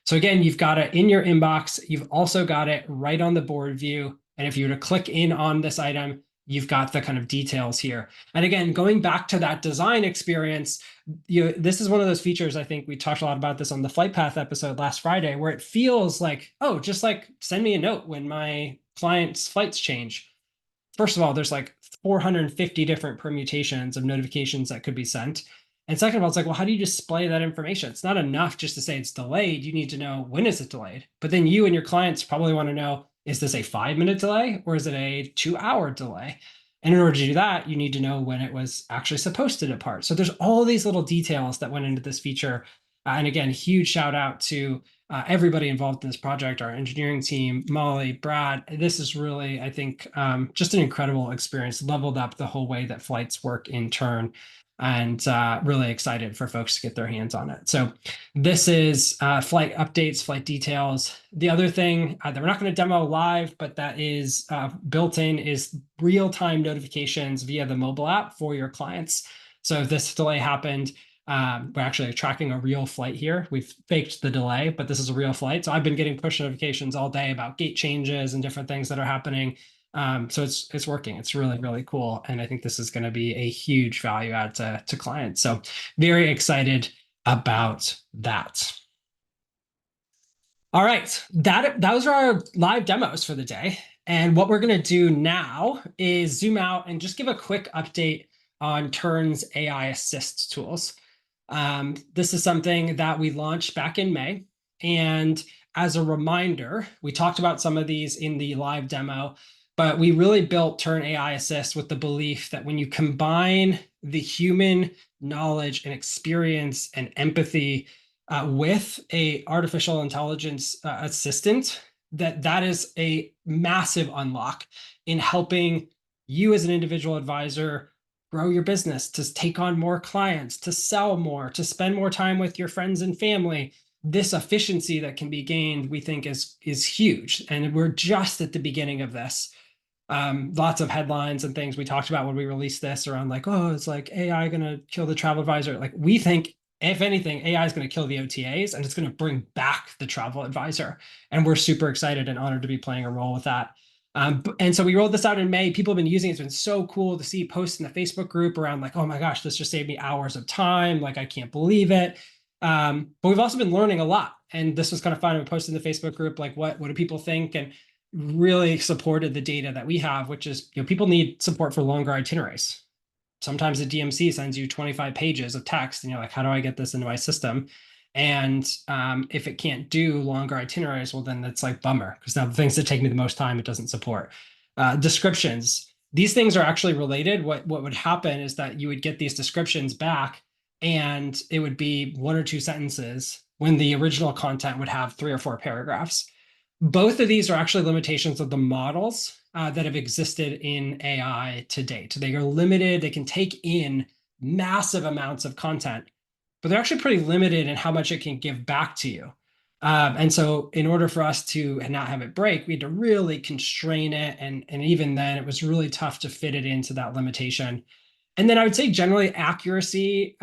So again, you've got it in your inbox. You've also got it right on the board view. And if you were to click in on this item, you've got the kind of details here. And again, going back to that design experience, this is one of those features, I think we talked a lot about this on the Flight Path episode last Friday, where it feels like, oh, just like send me a note when my client's flights change. First of all, there's like 450 different permutations of notifications that could be sent. And second of all, it's like, well, how do you display that information? It's not enough just to say it's delayed. You need to know when is it delayed. But then you and your clients probably want to know, is this a 5-minute delay or is it a 2-hour delay? And in order to do that, you need to know when it was actually supposed to depart. So there's all these little details that went into this feature. And again, huge shout out to everybody involved in this project, our engineering team, Molly, Brad. This is really, I think, just an incredible experience, leveled up the whole way that flights work in Tern. And really excited for folks to get their hands on it. So this is flight updates, flight details. The other thing that we're not going to demo live, but that is built in is real-time notifications via the mobile app for your clients. So if this delay happened, we're actually tracking a real flight here. We've faked the delay, but this is a real flight. So I've been getting push notifications all day about gate changes and different things that are happening. So it's working. It's really, really cool. And I think this is going to be a huge value add to clients. So very excited about that. All right, those are our live demos for the day. And what we're going to do now is zoom out and just give a quick update on Tern's AI assist tools. This is something that we launched back in May. And as a reminder, we talked about some of these in the live demo, but we really built Tern AI Assist with the belief that when you combine the human knowledge and experience and empathy with a artificial intelligence assistant, that is a massive unlock in helping you as an individual advisor grow your business, to take on more clients, to sell more, to spend more time with your friends and family. This efficiency that can be gained, we think, is huge. And we're just at the beginning of this. Lots of headlines and things we talked about when we released this around like, oh, it's like AI going to kill the travel advisor. Like, we think, if anything, AI is going to kill the OTAs and it's going to bring back the travel advisor. And we're super excited and honored to be playing a role with that. And so we rolled this out in May. People have been using it. It's been so cool to see posts in the Facebook group around like, oh my gosh, this just saved me hours of time. Like, I can't believe it. But we've also been learning a lot. And this was kind of fun. We posted in the Facebook group, like, what do people think? And really supported the data that we have, which is, people need support for longer itineraries. Sometimes the DMC sends you 25 pages of text and you're like, how do I get this into my system? And if it can't do longer itineraries, well, then it's like bummer, because now the things that take me the most time, it doesn't support. Descriptions. These things are actually related. What would happen is that you would get these descriptions back and it would be 1 or 2 sentences when the original content would have 3 or 4 paragraphs. Both of these are actually limitations of the models that have existed in AI to date. They are limited. They can take in massive amounts of content, but they're actually pretty limited in how much it can give back to you. And so in order for us to not have it break, we had to really constrain it. And even then, it was really tough to fit it into that limitation. And then I would say generally accuracy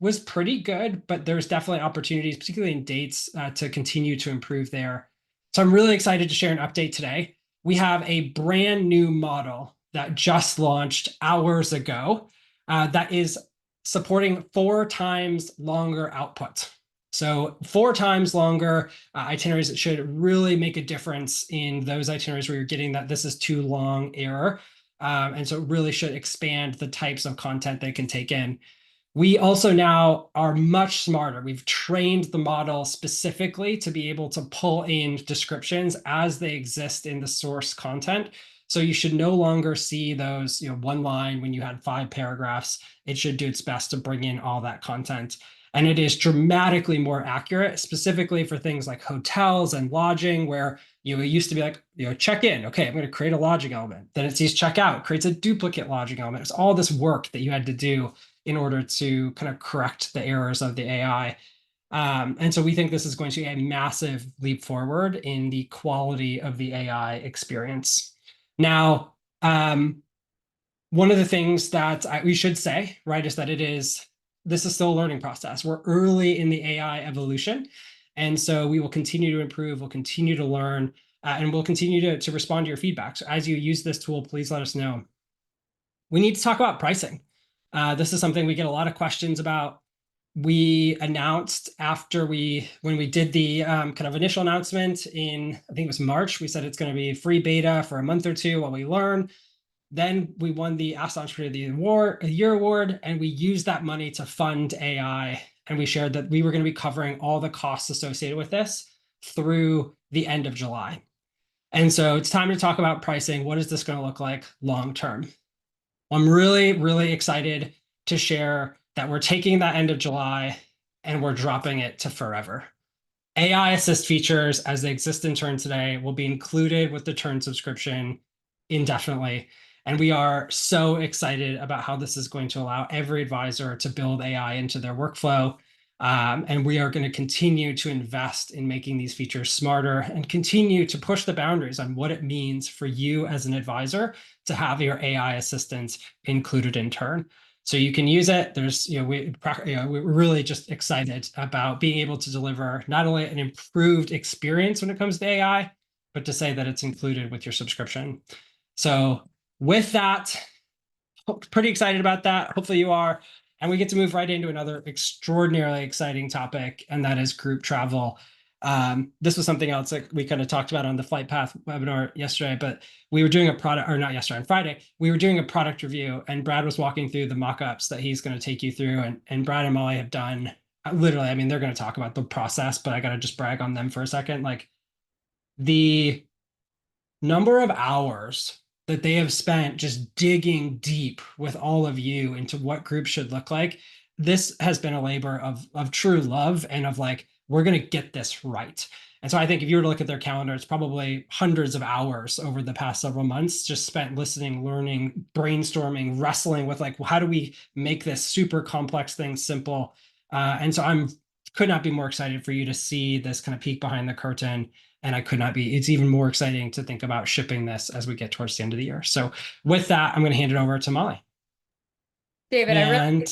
was pretty good, but there's definitely opportunities, particularly in dates, to continue to improve there. So I'm really excited to share an update today. We have a brand new model that just launched hours ago that is supporting 4 times longer output. So 4 times longer itineraries. It should really make a difference in those itineraries where you're getting that this is too long error. And so it really should expand the types of content they can take in. We also now are much smarter. We've trained the model specifically to be able to pull in descriptions as they exist in the source content. So you should no longer see those, 1 line when you had 5 paragraphs. It should do its best to bring in all that content. And it is dramatically more accurate, specifically for things like hotels and lodging, where it used to be like, check in. Okay, I'm going to create a lodging element. Then it sees check out, creates a duplicate lodging element. It's all this work that you had to do in order to kind of correct the errors of the AI. And so we think this is going to be a massive leap forward in the quality of the AI experience. Now, one of the things that we should say, right, is that this is still a learning process. We're early in the AI evolution. And so we will continue to improve, we'll continue to learn, and we'll continue to respond to your feedback. So as you use this tool, please let us know. We need to talk about pricing. This is something we get a lot of questions about. We announced when we did the kind of initial announcement in, I think it was March, we said it's going to be free beta for a month or 2 while we learn. Then we won the Ask Entrepreneur of the Year award, and we used that money to fund AI. And we shared that we were going to be covering all the costs associated with this through the end of July. And so it's time to talk about pricing. What is this going to look like long term? I'm really, really excited to share that we're taking that end of July and we're dropping it to forever. AI assist features as they exist in Tern today will be included with the Tern subscription indefinitely. And we are so excited about how this is going to allow every advisor to build AI into their workflow. And we are going to continue to invest in making these features smarter and continue to push the boundaries on what it means for you as an advisor to have your AI assistants included in Tern. So you can use it. There's, we're really just excited about being able to deliver not only an improved experience when it comes to AI, but to say that it's included with your subscription. So with that, pretty excited about that. Hopefully you are. And we get to move right into another extraordinarily exciting topic, and that is group travel. This was something else that we kind of talked about on the Flight Path webinar yesterday, but we were doing a product, or not yesterday, on Friday, we were doing a product review, and Brad was walking through the mock-ups that he's going to take you through, and Brad and Molly have done, literally, I mean, they're going to talk about the process, but I got to just brag on them for a second. Like, the number of hours that they have spent just digging deep with all of you into what groups should look like. This has been a labor of true love and of like, we're going to get this right. And so I think if you were to look at their calendar, it's probably hundreds of hours over the past several months just spent listening, learning, brainstorming, wrestling with like, how do we make this super complex thing simple? And so could not be more excited for you to see this kind of peek behind the curtain. And I could not be, it's even more exciting to think about shipping this as we get towards the end of the year. So with that, I'm going to hand it over to Molly. David,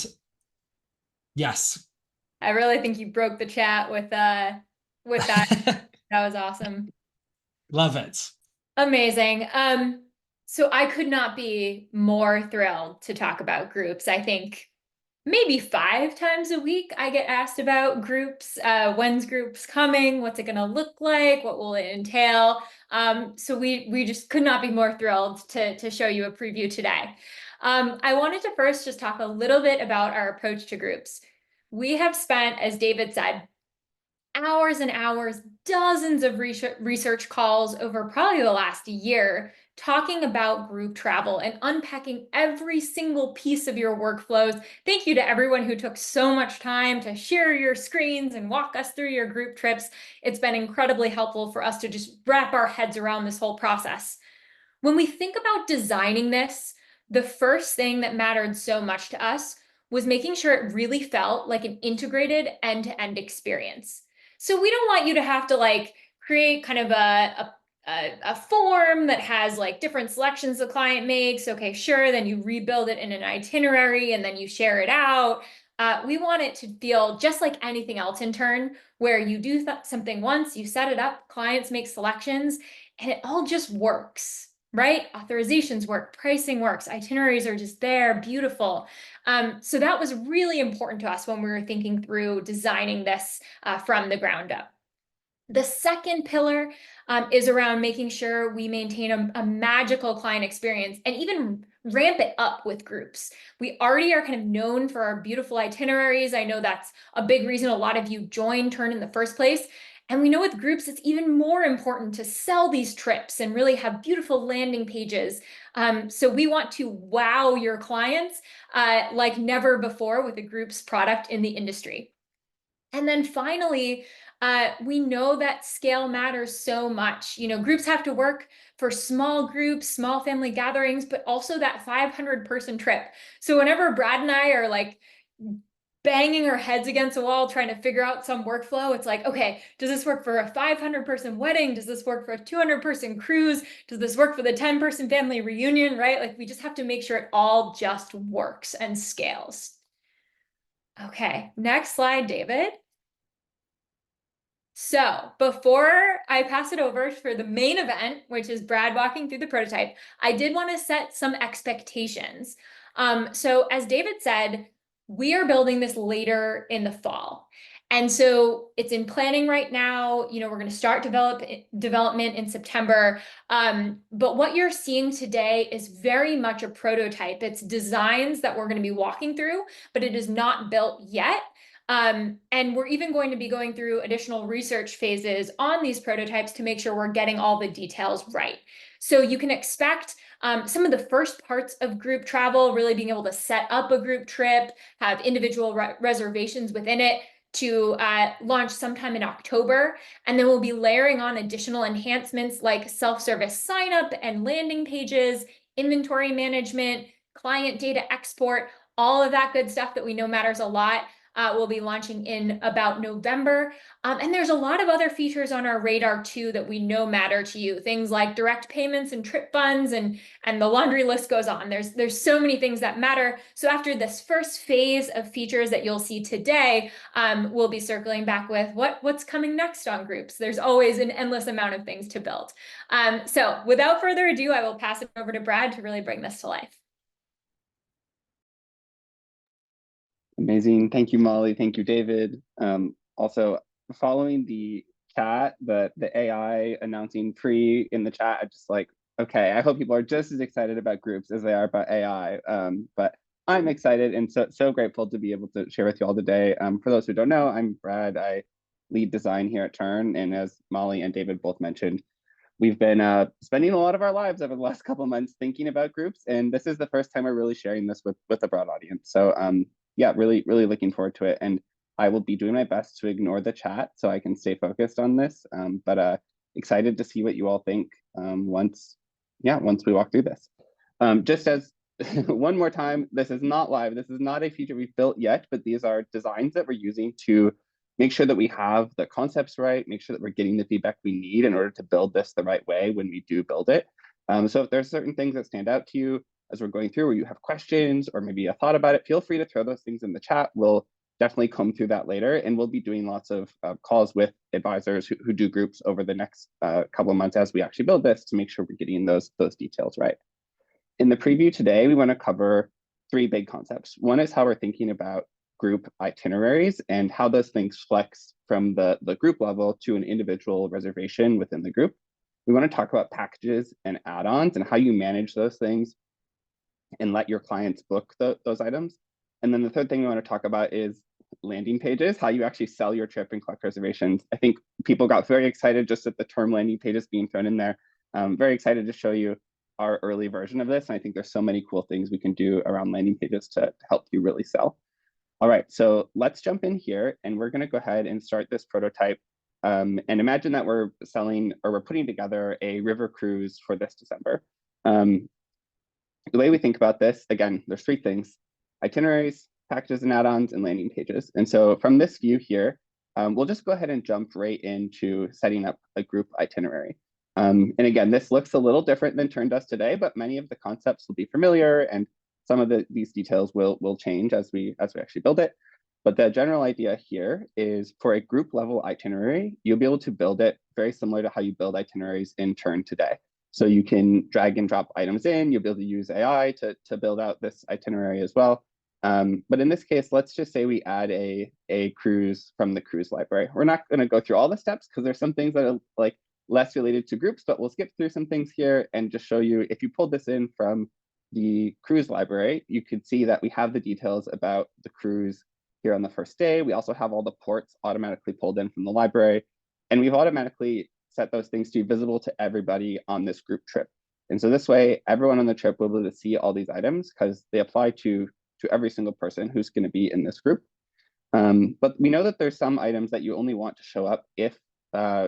Yes. I really think you broke the chat with that. That was awesome. Love it. Amazing. So I could not be more thrilled to talk about groups. I think maybe 5 times a week I get asked about groups. When's groups coming? What's it going to look like? What will it entail? So we just could not be more thrilled to show you a preview today. I wanted to first just talk a little bit about our approach to groups. We have spent, as David said, hours and hours, dozens of research calls over probably the last year, talking about group travel and unpacking every single piece of your workflows. Thank you to everyone who took so much time to share your screens and walk us through your group trips. It's been incredibly helpful for us to just wrap our heads around this whole process. When we think about designing this, the first thing that mattered so much to us was making sure it really felt like an integrated end-to-end experience. So we don't want you to have to like create kind of a form that has like different selections the client makes. Okay, sure. Then you rebuild it in an itinerary and then you share it out. We want it to feel just like anything else in Tern, where you do something once, you set it up, clients make selections, and it all just works, right? Authorizations work, pricing works, itineraries are just there, beautiful. So that was really important to us when we were thinking through designing this from the ground up. The second pillar is around making sure we maintain a magical client experience and even ramp it up with groups. We already are kind of known for our beautiful itineraries. I know that's a big reason a lot of you joined Tern in the first place. And we know with groups, it's even more important to sell these trips and really have beautiful landing pages. So we want to wow your clients like never before with a group's product in the industry. And then finally, we know that scale matters so much. You know, groups have to work for small groups, small family gatherings, but also that 500-person trip. So whenever Brad and I are like banging our heads against a wall trying to figure out some workflow, it's like, okay, does this work for a 500-person wedding? Does this work for a 200-person cruise? Does this work for the 10-person family reunion, right? Like, we just have to make sure it all just works and scales. Okay, next slide, David. So before I pass it over for the main event, which is Brad walking through the prototype, I did want to set some expectations. So as David said, we are building this later in the fall. And so it's in planning right now. You know, we're going to start development in September. But what you're seeing today is very much a prototype. It's designs that we're going to be walking through, but it is not built yet. And we're even going to be going through additional research phases on these prototypes to make sure we're getting all the details right. So you can expect some of the first parts of group travel, really being able to set up a group trip, have individual reservations within it, to launch sometime in October. And then we'll be layering on additional enhancements like self-service sign up and landing pages, inventory management, client data export, all of that good stuff that we know matters a lot. We'll be launching in about November. And there's a lot of other features on our radar too that we know matter to you. Things like direct payments and trip funds, and the laundry list goes on. There's so many things that matter. So after this first phase of features that you'll see today, we'll be circling back with what's coming next on groups. There's always an endless amount of things to build. So without further ado, I will pass it over to Brad to really bring this to life. Amazing. Thank you, Molly. Thank you, David. Also, following the chat, the AI announcing pre in the chat, I'm just like, okay, I hope people are just as excited about groups as they are about AI. But I'm excited and so grateful to be able to share with you all today. For those who don't know, I'm Brad. I lead design here at Tern, and as Molly and David both mentioned, we've been spending a lot of our lives over the last couple of months thinking about groups, and this is the first time we're really sharing this with a broad audience. So yeah, really looking forward to it, and I will be doing my best to ignore the chat so I can stay focused on this. But excited to see what you all think once we walk through this. Just as one more time, this is not live. This is not a feature we've built yet, but these are designs that we're using to make sure that we have the concepts right, make sure that we're getting the feedback we need in order to build this the right way when we do build it. So if there's certain things that stand out to you as we're going through, or you have questions, or maybe a thought about it, feel free to throw those things in the chat. We'll definitely comb through that later, and we'll be doing lots of calls with advisors who do groups over the next couple of months as we actually build this to make sure we're getting those details right. In the preview today, we want to cover 3 big concepts. One is how we're thinking about group itineraries and how those things flex from the group level to an individual reservation within the group. We want to talk about packages and add-ons and how you manage those things and let your clients book those items. And then the third thing we want to talk about is landing pages, how you actually sell your trip and collect reservations. I think people got very excited just at the term landing pages being thrown in there. Very excited to show you our early version of this. And I think there's so many cool things we can do around landing pages to help you really sell. All right, so let's jump in here, and we're going to go ahead and start this prototype. And imagine that we're selling, or we're putting together a river cruise for this December. The way we think about this, again, there's 3 things: itineraries, packages and add-ons, and landing pages. And so from this view here, we'll just go ahead and jump right into setting up a group itinerary. And again, this looks a little different than Tern does today, but many of the concepts will be familiar, and some of these details will change as we actually build it. But the general idea here is for a group level itinerary, you'll be able to build it very similar to how you build itineraries in Tern today. So you can drag and drop items in, you'll be able to use AI to build out this itinerary as well. But in this case, let's just say we add a cruise from the cruise library. We're not going to go through all the steps because there's some things that are like less related to groups, but we'll skip through some things here and just show you, if you pulled this in from the cruise library, you could see that we have the details about the cruise here on the first day. We also have all the ports automatically pulled in from the library, and we've automatically set those things to be visible to everybody on this group trip. And so this way, everyone on the trip will be able to see all these items because they apply to every single person who's going to be in this group. But we know that there's some items that you only want to show up if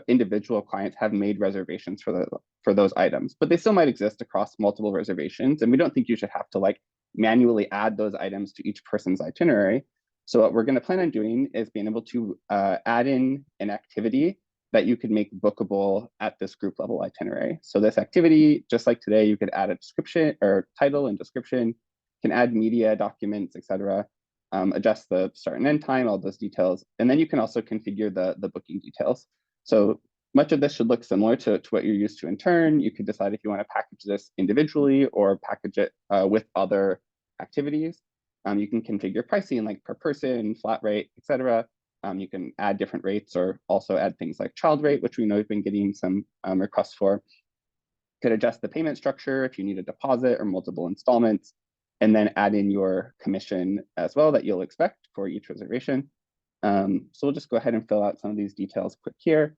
individual clients have made reservations for those items, but they still might exist across multiple reservations. And we don't think you should have to like manually add those items to each person's itinerary. So what we're going to plan on doing is being able to add in an activity that you could make bookable at this group level itinerary. So this activity, just like today, you could add a description or title and description, can add media, documents, etc. Adjust the start and end time, all those details. And then you can also configure the booking details. So much of this should look similar to what you're used to in Tern. You could decide if you want to package this individually or package it with other activities. You can configure pricing like per person, flat rate, etc. You can add different rates or also add things like child rate, which we know we've been getting some requests for. Could adjust the payment structure if you need a deposit or multiple installments, and then add in your commission as well that you'll expect for each reservation. So we'll just go ahead and fill out some of these details quick here.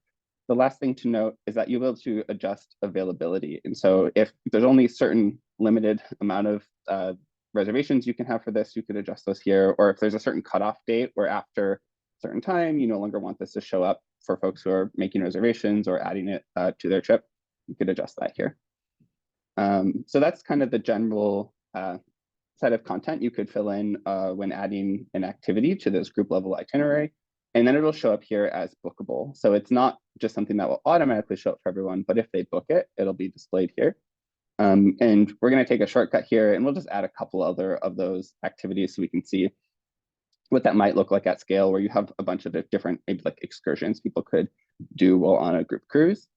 The last thing to note is that you'll be able to adjust availability. And so if there's only a certain limited amount of reservations you can have for this, you could adjust those here. Or if there's a certain cutoff date where after a certain time, you no longer want this to show up for folks who are making reservations or adding it to their trip, you could adjust that here. So that's kind of the general set of content you could fill in when adding an activity to this group level itinerary. And then it'll show up here as bookable. So it's not just something that will automatically show up for everyone, but if they book it, it'll be displayed here. And we're going to take a shortcut here, and we'll just add a couple other of those activities so we can see what that might look like at scale, where you have a bunch of different, maybe like excursions people could do while on a group cruise.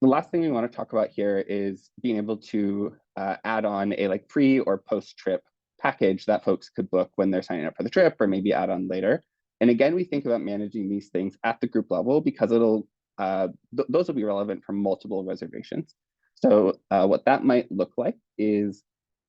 The last thing we want to talk about here is being able to add on a like pre or post trip package that folks could book when they're signing up for the trip, or maybe add on later. And again, we think about managing these things at the group level because it'll those will be relevant for multiple reservations. So what that might look like is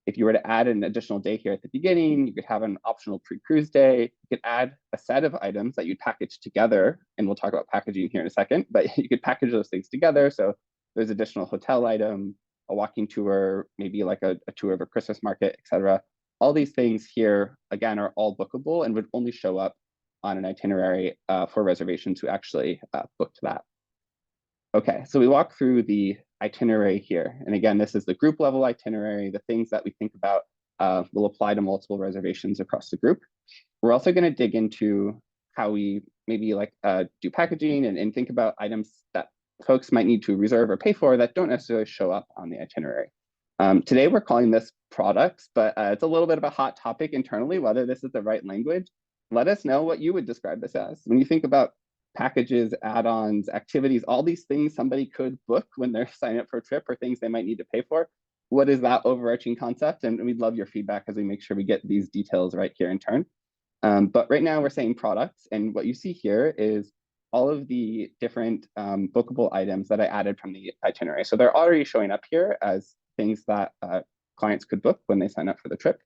if you were to add an additional day here at the beginning, you could have an optional pre-cruise day. You could add a set of items that you'd package together, and we'll talk about packaging here in a second, but you could package those things together. So there's additional hotel item, a walking tour, maybe like a tour of a Christmas market, etc. All these things here, again, are all bookable and would only show up on an itinerary for reservations who actually booked that. Okay, so we walk through the itinerary here. And again, this is the group level itinerary. The things that we think about will apply to multiple reservations across the group. We're also going to dig into how we maybe like do packaging and think about items that folks might need to reserve or pay for that don't necessarily show up on the itinerary. Today, we're calling this products, but it's a little bit of a hot topic internally, whether this is the right language. Let us know what you would describe this as. When you think about packages, add-ons, activities, all these things somebody could book when they're signing up for a trip or things they might need to pay for. What is that overarching concept? And we'd love your feedback as we make sure we get these details right here in Tern. But right now we're saying products, and what you see here is all of the different bookable items that I added from the itinerary. So they're already showing up here as things that clients could book when they sign up for the trip.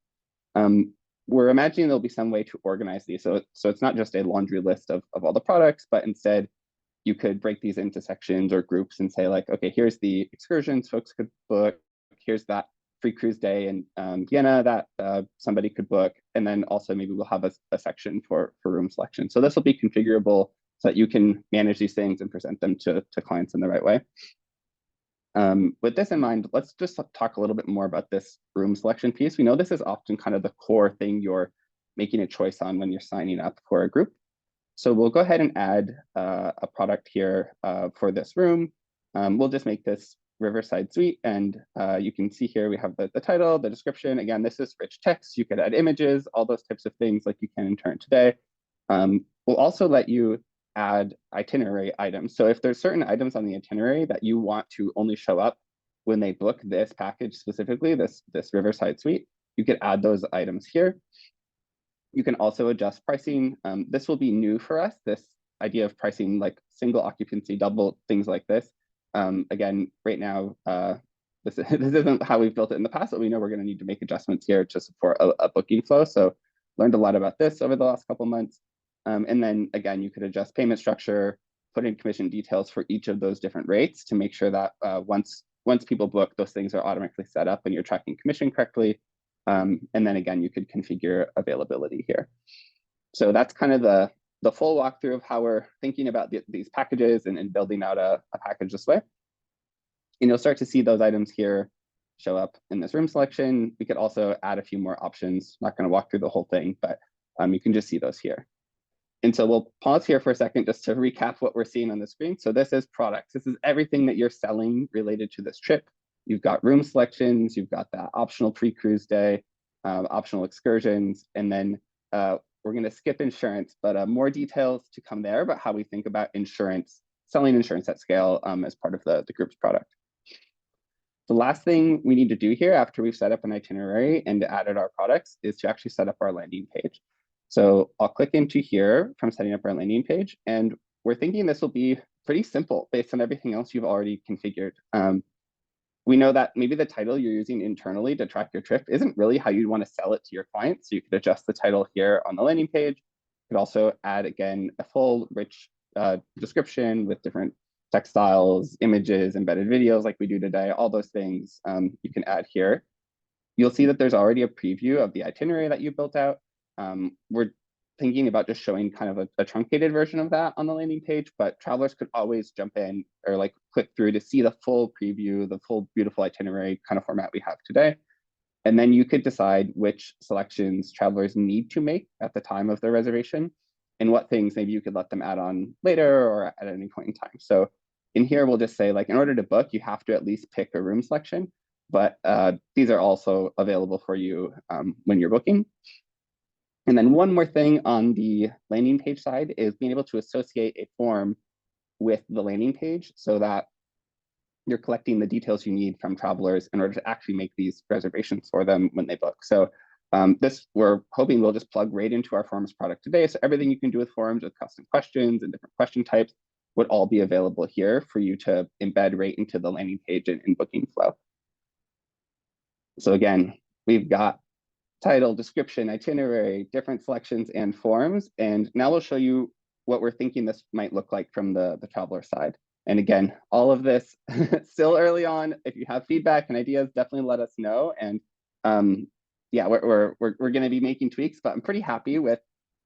We're imagining there'll be some way to organize these. So it's not just a laundry list of all the products, but instead you could break these into sections or groups and say like, okay, here's the excursions folks could book. Here's that free cruise day in Vienna that somebody could book. And then also maybe we'll have a section for room selection. So this will be configurable so that you can manage these things and present them to clients in the right way. With this in mind, let's just talk a little bit more about this room selection piece. We know this is often kind of the core thing you're making a choice on when you're signing up for a group. So we'll go ahead and add a product here for this room. We'll just make this Riverside Suite, and you can see here we have the title, the description. Again, this is rich text. You could add images, all those types of things like you can in Tern today. We'll also let you add itinerary items. So if there's certain items on the itinerary that you want to only show up when they book this package specifically, this Riverside Suite, you could add those items here. You can also adjust pricing. This will be new for us, this idea of pricing like single occupancy, double, things like this. Again, right now, this isn't how we've built it in the past, but we know we're going to need to make adjustments here to support a booking flow. So learned a lot about this over the last couple of months. And then again, you could adjust payment structure, put in commission details for each of those different rates to make sure that once people book, those things are automatically set up and you're tracking commission correctly. And then again, you could configure availability here. So that's kind of the full walkthrough of how we're thinking about these packages and building out a package this way. And you'll start to see those items here show up in this room selection. We could also add a few more options. I'm not going to walk through the whole thing, but you can just see those here. And so we'll pause here for a second just to recap what we're seeing on the screen. So this is products. This is everything that you're selling related to this trip. You've got room selections, you've got that optional pre-cruise day, optional excursions, and then we're going to skip insurance, but more details to come there about how we think about insurance, selling insurance at scale as part of the group's product. The last thing we need to do here after we've set up an itinerary and added our products is to actually set up our landing page. So I'll click into here from setting up our landing page, and we're thinking this will be pretty simple based on everything else you've already configured. We know that maybe the title you're using internally to track your trip isn't really how you'd want to sell it to your clients. So you could adjust the title here on the landing page. You could also add, again, a full rich description with different textiles, images, embedded videos like we do today, all those things you can add here. You'll see that there's already a preview of the itinerary that you built out. We're thinking about just showing kind of a truncated version of that on the landing page, but travelers could always jump in or like click through to see the full preview, the full beautiful itinerary kind of format we have today. And then you could decide which selections travelers need to make at the time of their reservation and what things maybe you could let them add on later or at any point in time. So in here, we'll just say like, in order to book, you have to at least pick a room selection, but these are also available for you when you're booking. And then one more thing on the landing page side is being able to associate a form with the landing page so that you're collecting the details you need from travelers in order to actually make these reservations for them when they book. So this we're hoping will just plug right into our forms product today. So everything you can do with forms with custom questions and different question types, would all be available here for you to embed right into the landing page and booking flow. So again, we've got title, description, itinerary, different selections and forms. And now we'll show you what we're thinking this might look like from the traveler side. And again, all of this still early on. If you have feedback and ideas, definitely let us know. And yeah, we're going to be making tweaks, but I'm pretty happy with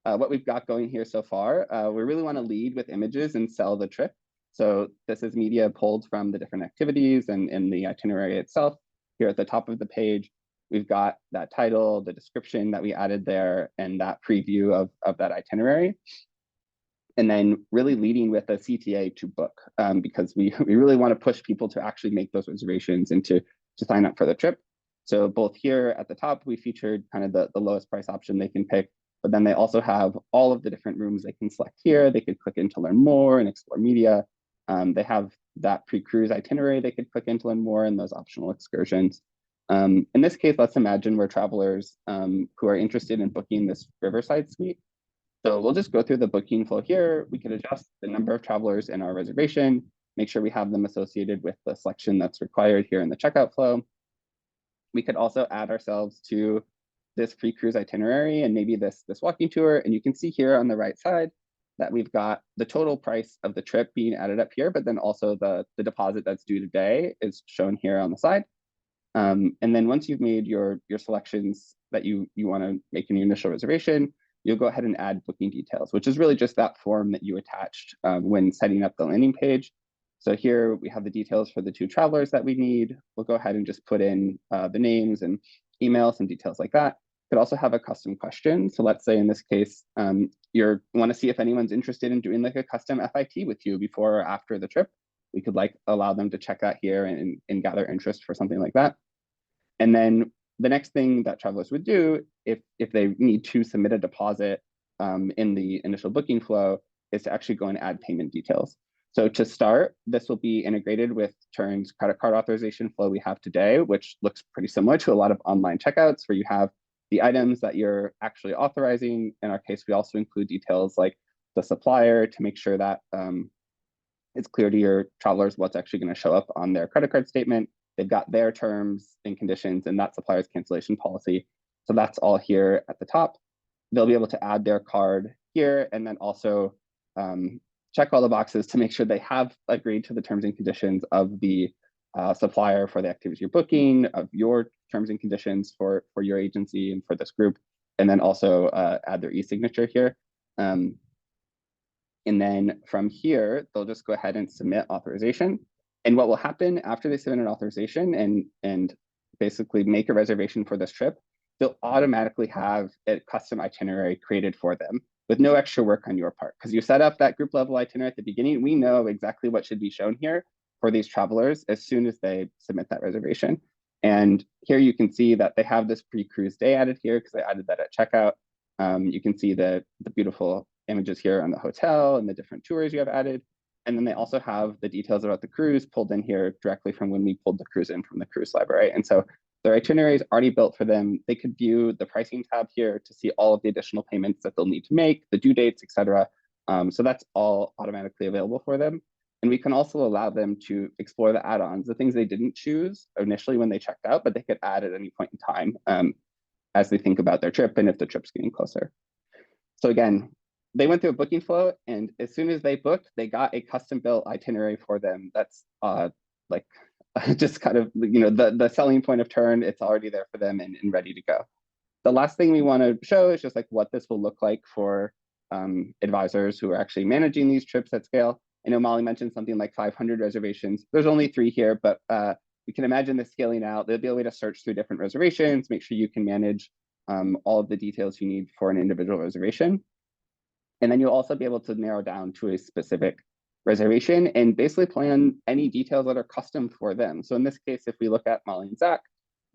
what we've got going here so far. We really want to lead with images and sell the trip. So this is media pulled from the different activities and in the itinerary itself. Here at the top of the page, we've got that title, the description that we added there, and that preview of that itinerary. And then really leading with a CTA to book, because we really want to push people to actually make those reservations and to sign up for the trip. So both here at the top, we featured kind of the lowest price option they can pick, but then they also have all of the different rooms they can select here. They could click in to learn more and explore media. They have that pre-cruise itinerary they could click in to learn more and those optional excursions. In this case, let's imagine we're travelers who are interested in booking this Riverside suite. So we'll just go through the booking flow here. We could adjust the number of travelers in our reservation, make sure we have them associated with the selection that's required here in the checkout flow. We could also add ourselves to this pre-cruise itinerary and maybe this walking tour. And you can see here on the right side that we've got the total price of the trip being added up here, but then also the deposit that's due today is shown here on the side. And then once you've made your selections that you want to make in your initial reservation, you'll go ahead and add booking details, which is really just that form that you attached when setting up the landing page. So here we have the details for the 2 travelers that we need. We'll go ahead and just put in the names and emails and details like that. Could also have a custom question. So let's say in this case, you want to see if anyone's interested in doing like a custom FIT with you before or after the trip. We could like allow them to check that here and gather interest for something like that. And then the next thing that travelers would do if they need to submit a deposit in the initial booking flow is to actually go and add payment details. So to start, this will be integrated with Tern's credit card authorization flow we have today, which looks pretty similar to a lot of online checkouts where you have the items that you're actually authorizing. In our case, we also include details like the supplier to make sure that it's clear to your travelers what's actually going to show up on their credit card statement. They've got their terms and conditions and that supplier's cancellation policy. So that's all here at the top. They'll be able to add their card here and then also check all the boxes to make sure they have agreed to the terms and conditions of the supplier for the activities you're booking, of your terms and conditions for your agency and for this group, and then also add their e-signature here. And then from here, they'll just go ahead and submit authorization. And what will happen after they submit an authorization and basically make a reservation for this trip, they'll automatically have a custom itinerary created for them with no extra work on your part. Because you set up that group level itinerary at the beginning, we know exactly what should be shown here for these travelers as soon as they submit that reservation. And here you can see that they have this pre-cruise day added here because they added that at checkout. You can see the beautiful images here on the hotel and the different tours you have added. And then they also have the details about the cruise pulled in here directly from when we pulled the cruise in from the cruise library. And so their itinerary is already built for them. They could view the pricing tab here to see all of the additional payments that they'll need to make, the due dates, etc. So that's all automatically available for them. And we can also allow them to explore the add-ons, the things they didn't choose initially when they checked out, but they could add at any point in time as they think about their trip and if the trip's getting closer. So again, they went through a booking flow, and as soon as they booked, they got a custom built itinerary for them. That's like just kind of, you know, the selling point of Tern. It's already there for them and ready to go. The last thing we want to show is just like what this will look like for advisors who are actually managing these trips at scale. I know Molly mentioned something like 500 reservations. There's only 3 here, but we can imagine this scaling out. There'll be a way to search through different reservations, make sure you can manage all of the details you need for an individual reservation. And then you'll also be able to narrow down to a specific reservation and basically plan any details that are custom for them. So in this case, if we look at Molly and Zach,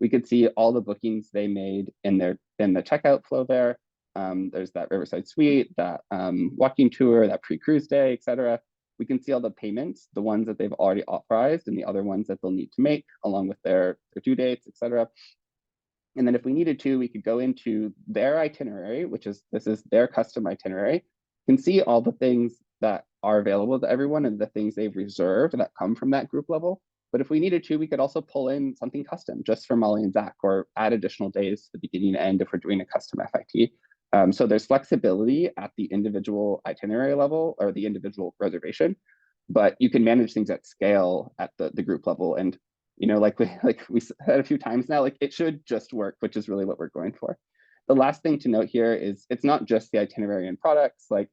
we could see all the bookings they made in the checkout flow there. There's that Riverside suite, that walking tour, that pre-cruise day, etc. We can see all the payments, the ones that they've already authorized and the other ones that they'll need to make along with their due dates, etc. And then if we needed to, we could go into their itinerary, this is their custom itinerary, can see all the things that are available to everyone and the things they've reserved that come from that group level. But if we needed to, we could also pull in something custom just for Molly and Zach, or add additional days to the beginning and end if we're doing a custom FIT. So there's flexibility at the individual itinerary level or the individual reservation, but you can manage things at scale at the group level. And like we said a few times now, like it should just work, which is really what we're going for. The last thing to note here is it's not just the itinerary and products. Like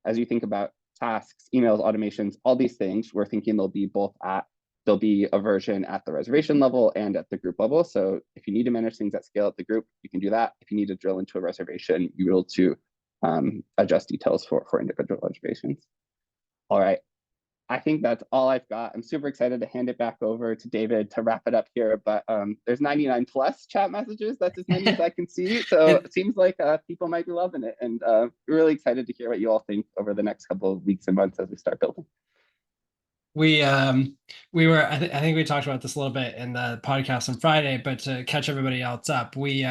as you think about tasks, emails, automations, all these things, we're thinking there'll be a version at the reservation level and at the group level. So if you need to manage things at scale at the group, you can do that. If you need to drill into a reservation, you're able to adjust details for individual reservations. All right. I think that's all I've got. I'm super excited to hand it back over to David to wrap it up here, but there's 99 plus chat messages. That's as many as I can see. So it seems like people might be loving it, and really excited to hear what you all think over the next couple of weeks and months as we start building. We were I think we talked about this a little bit in the podcast on Friday, but to catch everybody else up, we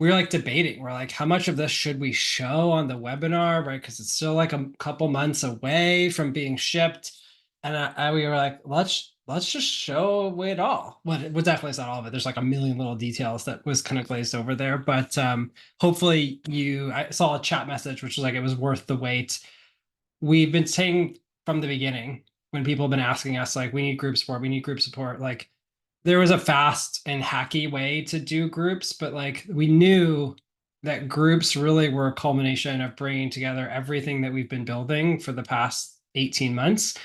were like debating. We're like, how much of this should we show on the webinar, right? Because it's still like a couple months away from being shipped, and we were like, let's just show it all. Well, definitely it's not all of it. There's like a million little details that was kind of glazed over there, but hopefully I saw a chat message which was like, it was worth the wait. We've been saying from the beginning, when people have been asking us, like, we need group support, like there was a fast and hacky way to do groups, but like we knew that groups really were a culmination of bringing together everything that we've been building for the past 18 months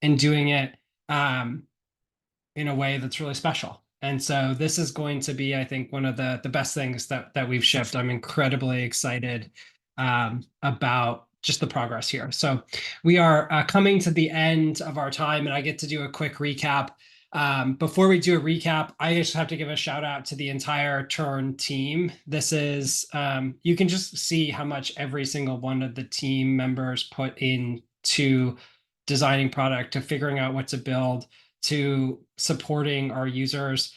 and doing it in a way that's really special. And so this is going to be, I think, one of the best things that we've shipped. I'm incredibly excited about just the progress here. So we are coming to the end of our time, and I get to do a quick recap. Before we do a recap, I just have to give a shout out to the entire Tern team. This is, you can just see how much every single one of the team members put into designing product, to figuring out what to build, to supporting our users.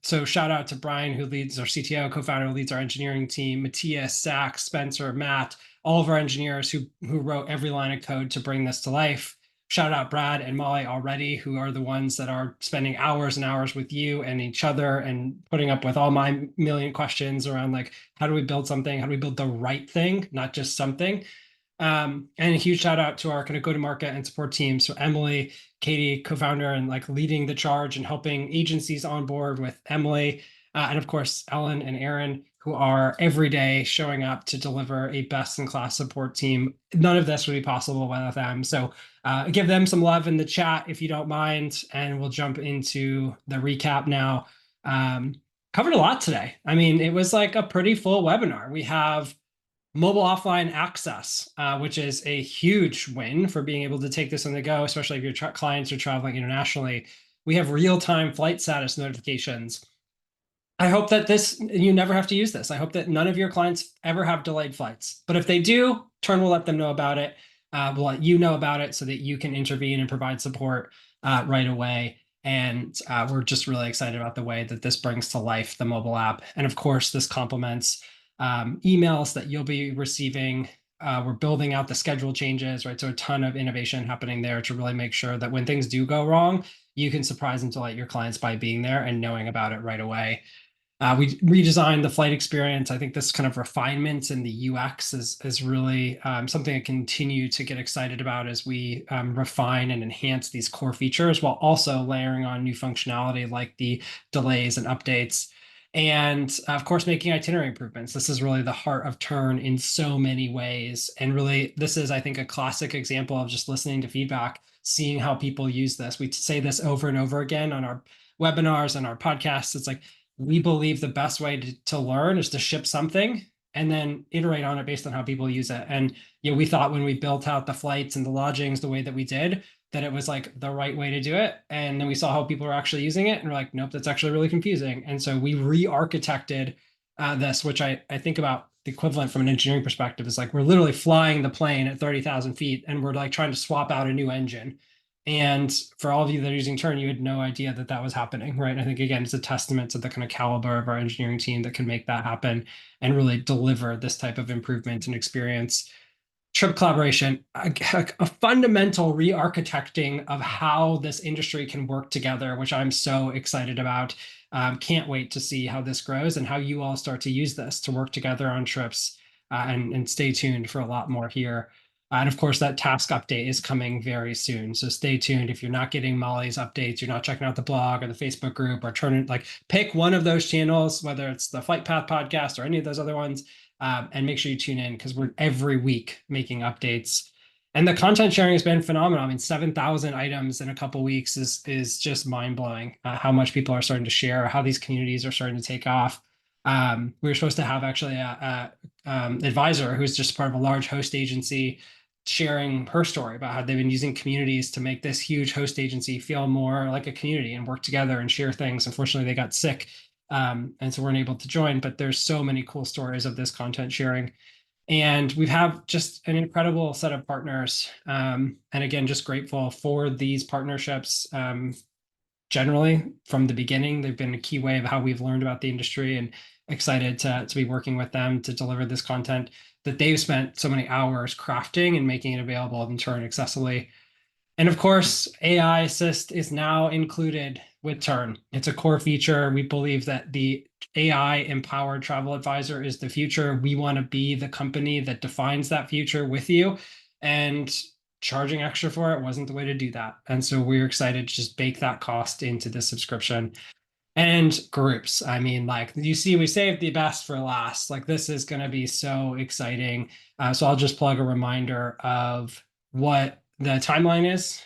So shout out to Brian, who leads our CTO, co-founder, who leads our engineering team, Matthias, Zach, Spencer, Matt, all of our engineers who wrote every line of code to bring this to life. Shout out Brad and Molly already, who are the ones that are spending hours and hours with you and each other and putting up with all my million questions around like, how do we build something? How do we build the right thing, not just something? And a huge shout out to our kind of go-to-market and support team. So Emily, Katie, co-founder, and like leading the charge and helping agencies on board with Emily. And of course, Ellen and Aaron, who are every day showing up to deliver a best-in-class support team. None of this would be possible without them. So give them some love in the chat if you don't mind, and we'll jump into the recap now. Covered a lot today. I mean, it was like a pretty full webinar. We have mobile offline access, which is a huge win for being able to take this on the go, especially if your clients are traveling internationally. We have real-time flight status notifications. I hope that you never have to use this. I hope that none of your clients ever have delayed flights. But if they do, Tern will let them know about it. We'll let you know about it so that you can intervene and provide support right away. And we're just really excited about the way that this brings to life the mobile app. And of course, this complements emails that you'll be receiving. We're building out the schedule changes, right? So a ton of innovation happening there to really make sure that when things do go wrong, you can surprise and delight your clients by being there and knowing about it right away. We redesigned the flight experience. I think this kind of refinement in the UX is really something I continue to get excited about as we refine and enhance these core features, while also layering on new functionality like the delays and updates. And of course, making itinerary improvements. This is really the heart of Tern in so many ways. And really, this is, I think, a classic example of just listening to feedback, seeing how people use this. We say this over and over again on our webinars and our podcasts. It's like, we believe the best way to learn is to ship something and then iterate on it based on how people use it. And we thought when we built out the flights and the lodgings the way that we did, that it was like the right way to do it. And then we saw how people were actually using it, and we're like, nope, that's actually really confusing. And so we re-architected this, which I think about the equivalent from an engineering perspective is like, we're literally flying the plane at 30,000 feet and we're like trying to swap out a new engine. And for all of you that are using Tern, you had no idea that that was happening, right? And I think, again, it's a testament to the kind of caliber of our engineering team that can make that happen and really deliver this type of improvement and experience. trip collaboration, a fundamental re-architecting of how this industry can work together, which I'm so excited about. Can't wait to see how this grows and how you all start to use this to work together on trips, and stay tuned for a lot more here. And of course, that task update is coming very soon. So stay tuned. If you're not getting Molly's updates, you're not checking out the blog or the Facebook group, or pick one of those channels, whether it's the Flight Path podcast or any of those other ones, and make sure you tune in, because we're every week making updates. And the content sharing has been phenomenal. I mean, 7,000 items in a couple weeks is just mind blowing. How much people are starting to share, how these communities are starting to take off. We were supposed to have actually a advisor who's just part of a large host agency sharing her story about how they've been using communities to make this huge host agency feel more like a community and work together and share things. Unfortunately, they got sick, and so weren't able to join, but there's so many cool stories of this content sharing. And we have just an incredible set of partners. And again, just grateful for these partnerships. Generally, from the beginning, they've been a key way of how we've learned about the industry, and excited to be working with them to deliver this content that they've spent so many hours crafting and making it available in turn accessibly. And of course, AI Assist is now included with Tern. It's a core feature. We believe that the AI-empowered travel advisor is the future. We want to be the company that defines that future with you. And charging extra for it wasn't the way to do that. And so we're excited to just bake that cost into the subscription. And groups. I mean, like you see, we saved the best for last. Like this is going to be so exciting. So I'll just plug a reminder of what the timeline is.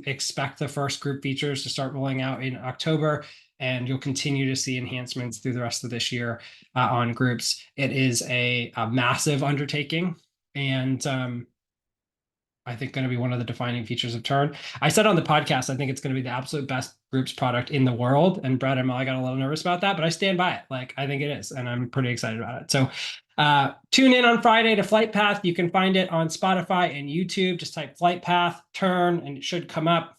Expect the first group features to start rolling out in October, and you'll continue to see enhancements through the rest of this year on groups. It is a massive undertaking, and I think going to be one of the defining features of Tern. I said on the podcast, I think it's going to be the absolute best groups product in the world. And Brad and Molly got a little nervous about that, but I stand by it. Like, I think it is, and I'm pretty excited about it. So tune in on Friday to Flight Path. You can find it on Spotify and YouTube. Just type Flight Path Tern and it should come up.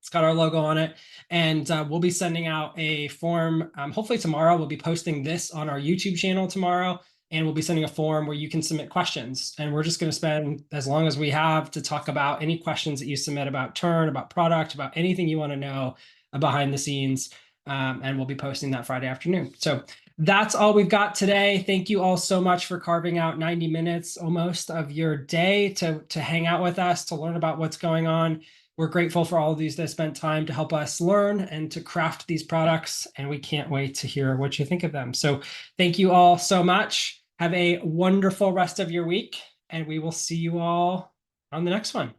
It's got our logo on it. And we'll be sending out a form. Hopefully tomorrow. We'll be posting this on our YouTube channel tomorrow. And we'll be sending a form where you can submit questions. And we're just going to spend as long as we have to talk about any questions that you submit about Tern, about product, about anything you want to know behind the scenes. And we'll be posting that Friday afternoon. So that's all we've got today. Thank you all so much for carving out 90 minutes almost of your day to hang out with us, to learn about what's going on. We're grateful for all of these that spent time to help us learn and to craft these products. And we can't wait to hear what you think of them. So thank you all so much. Have a wonderful rest of your week, and we will see you all on the next one.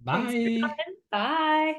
Bye. Bye.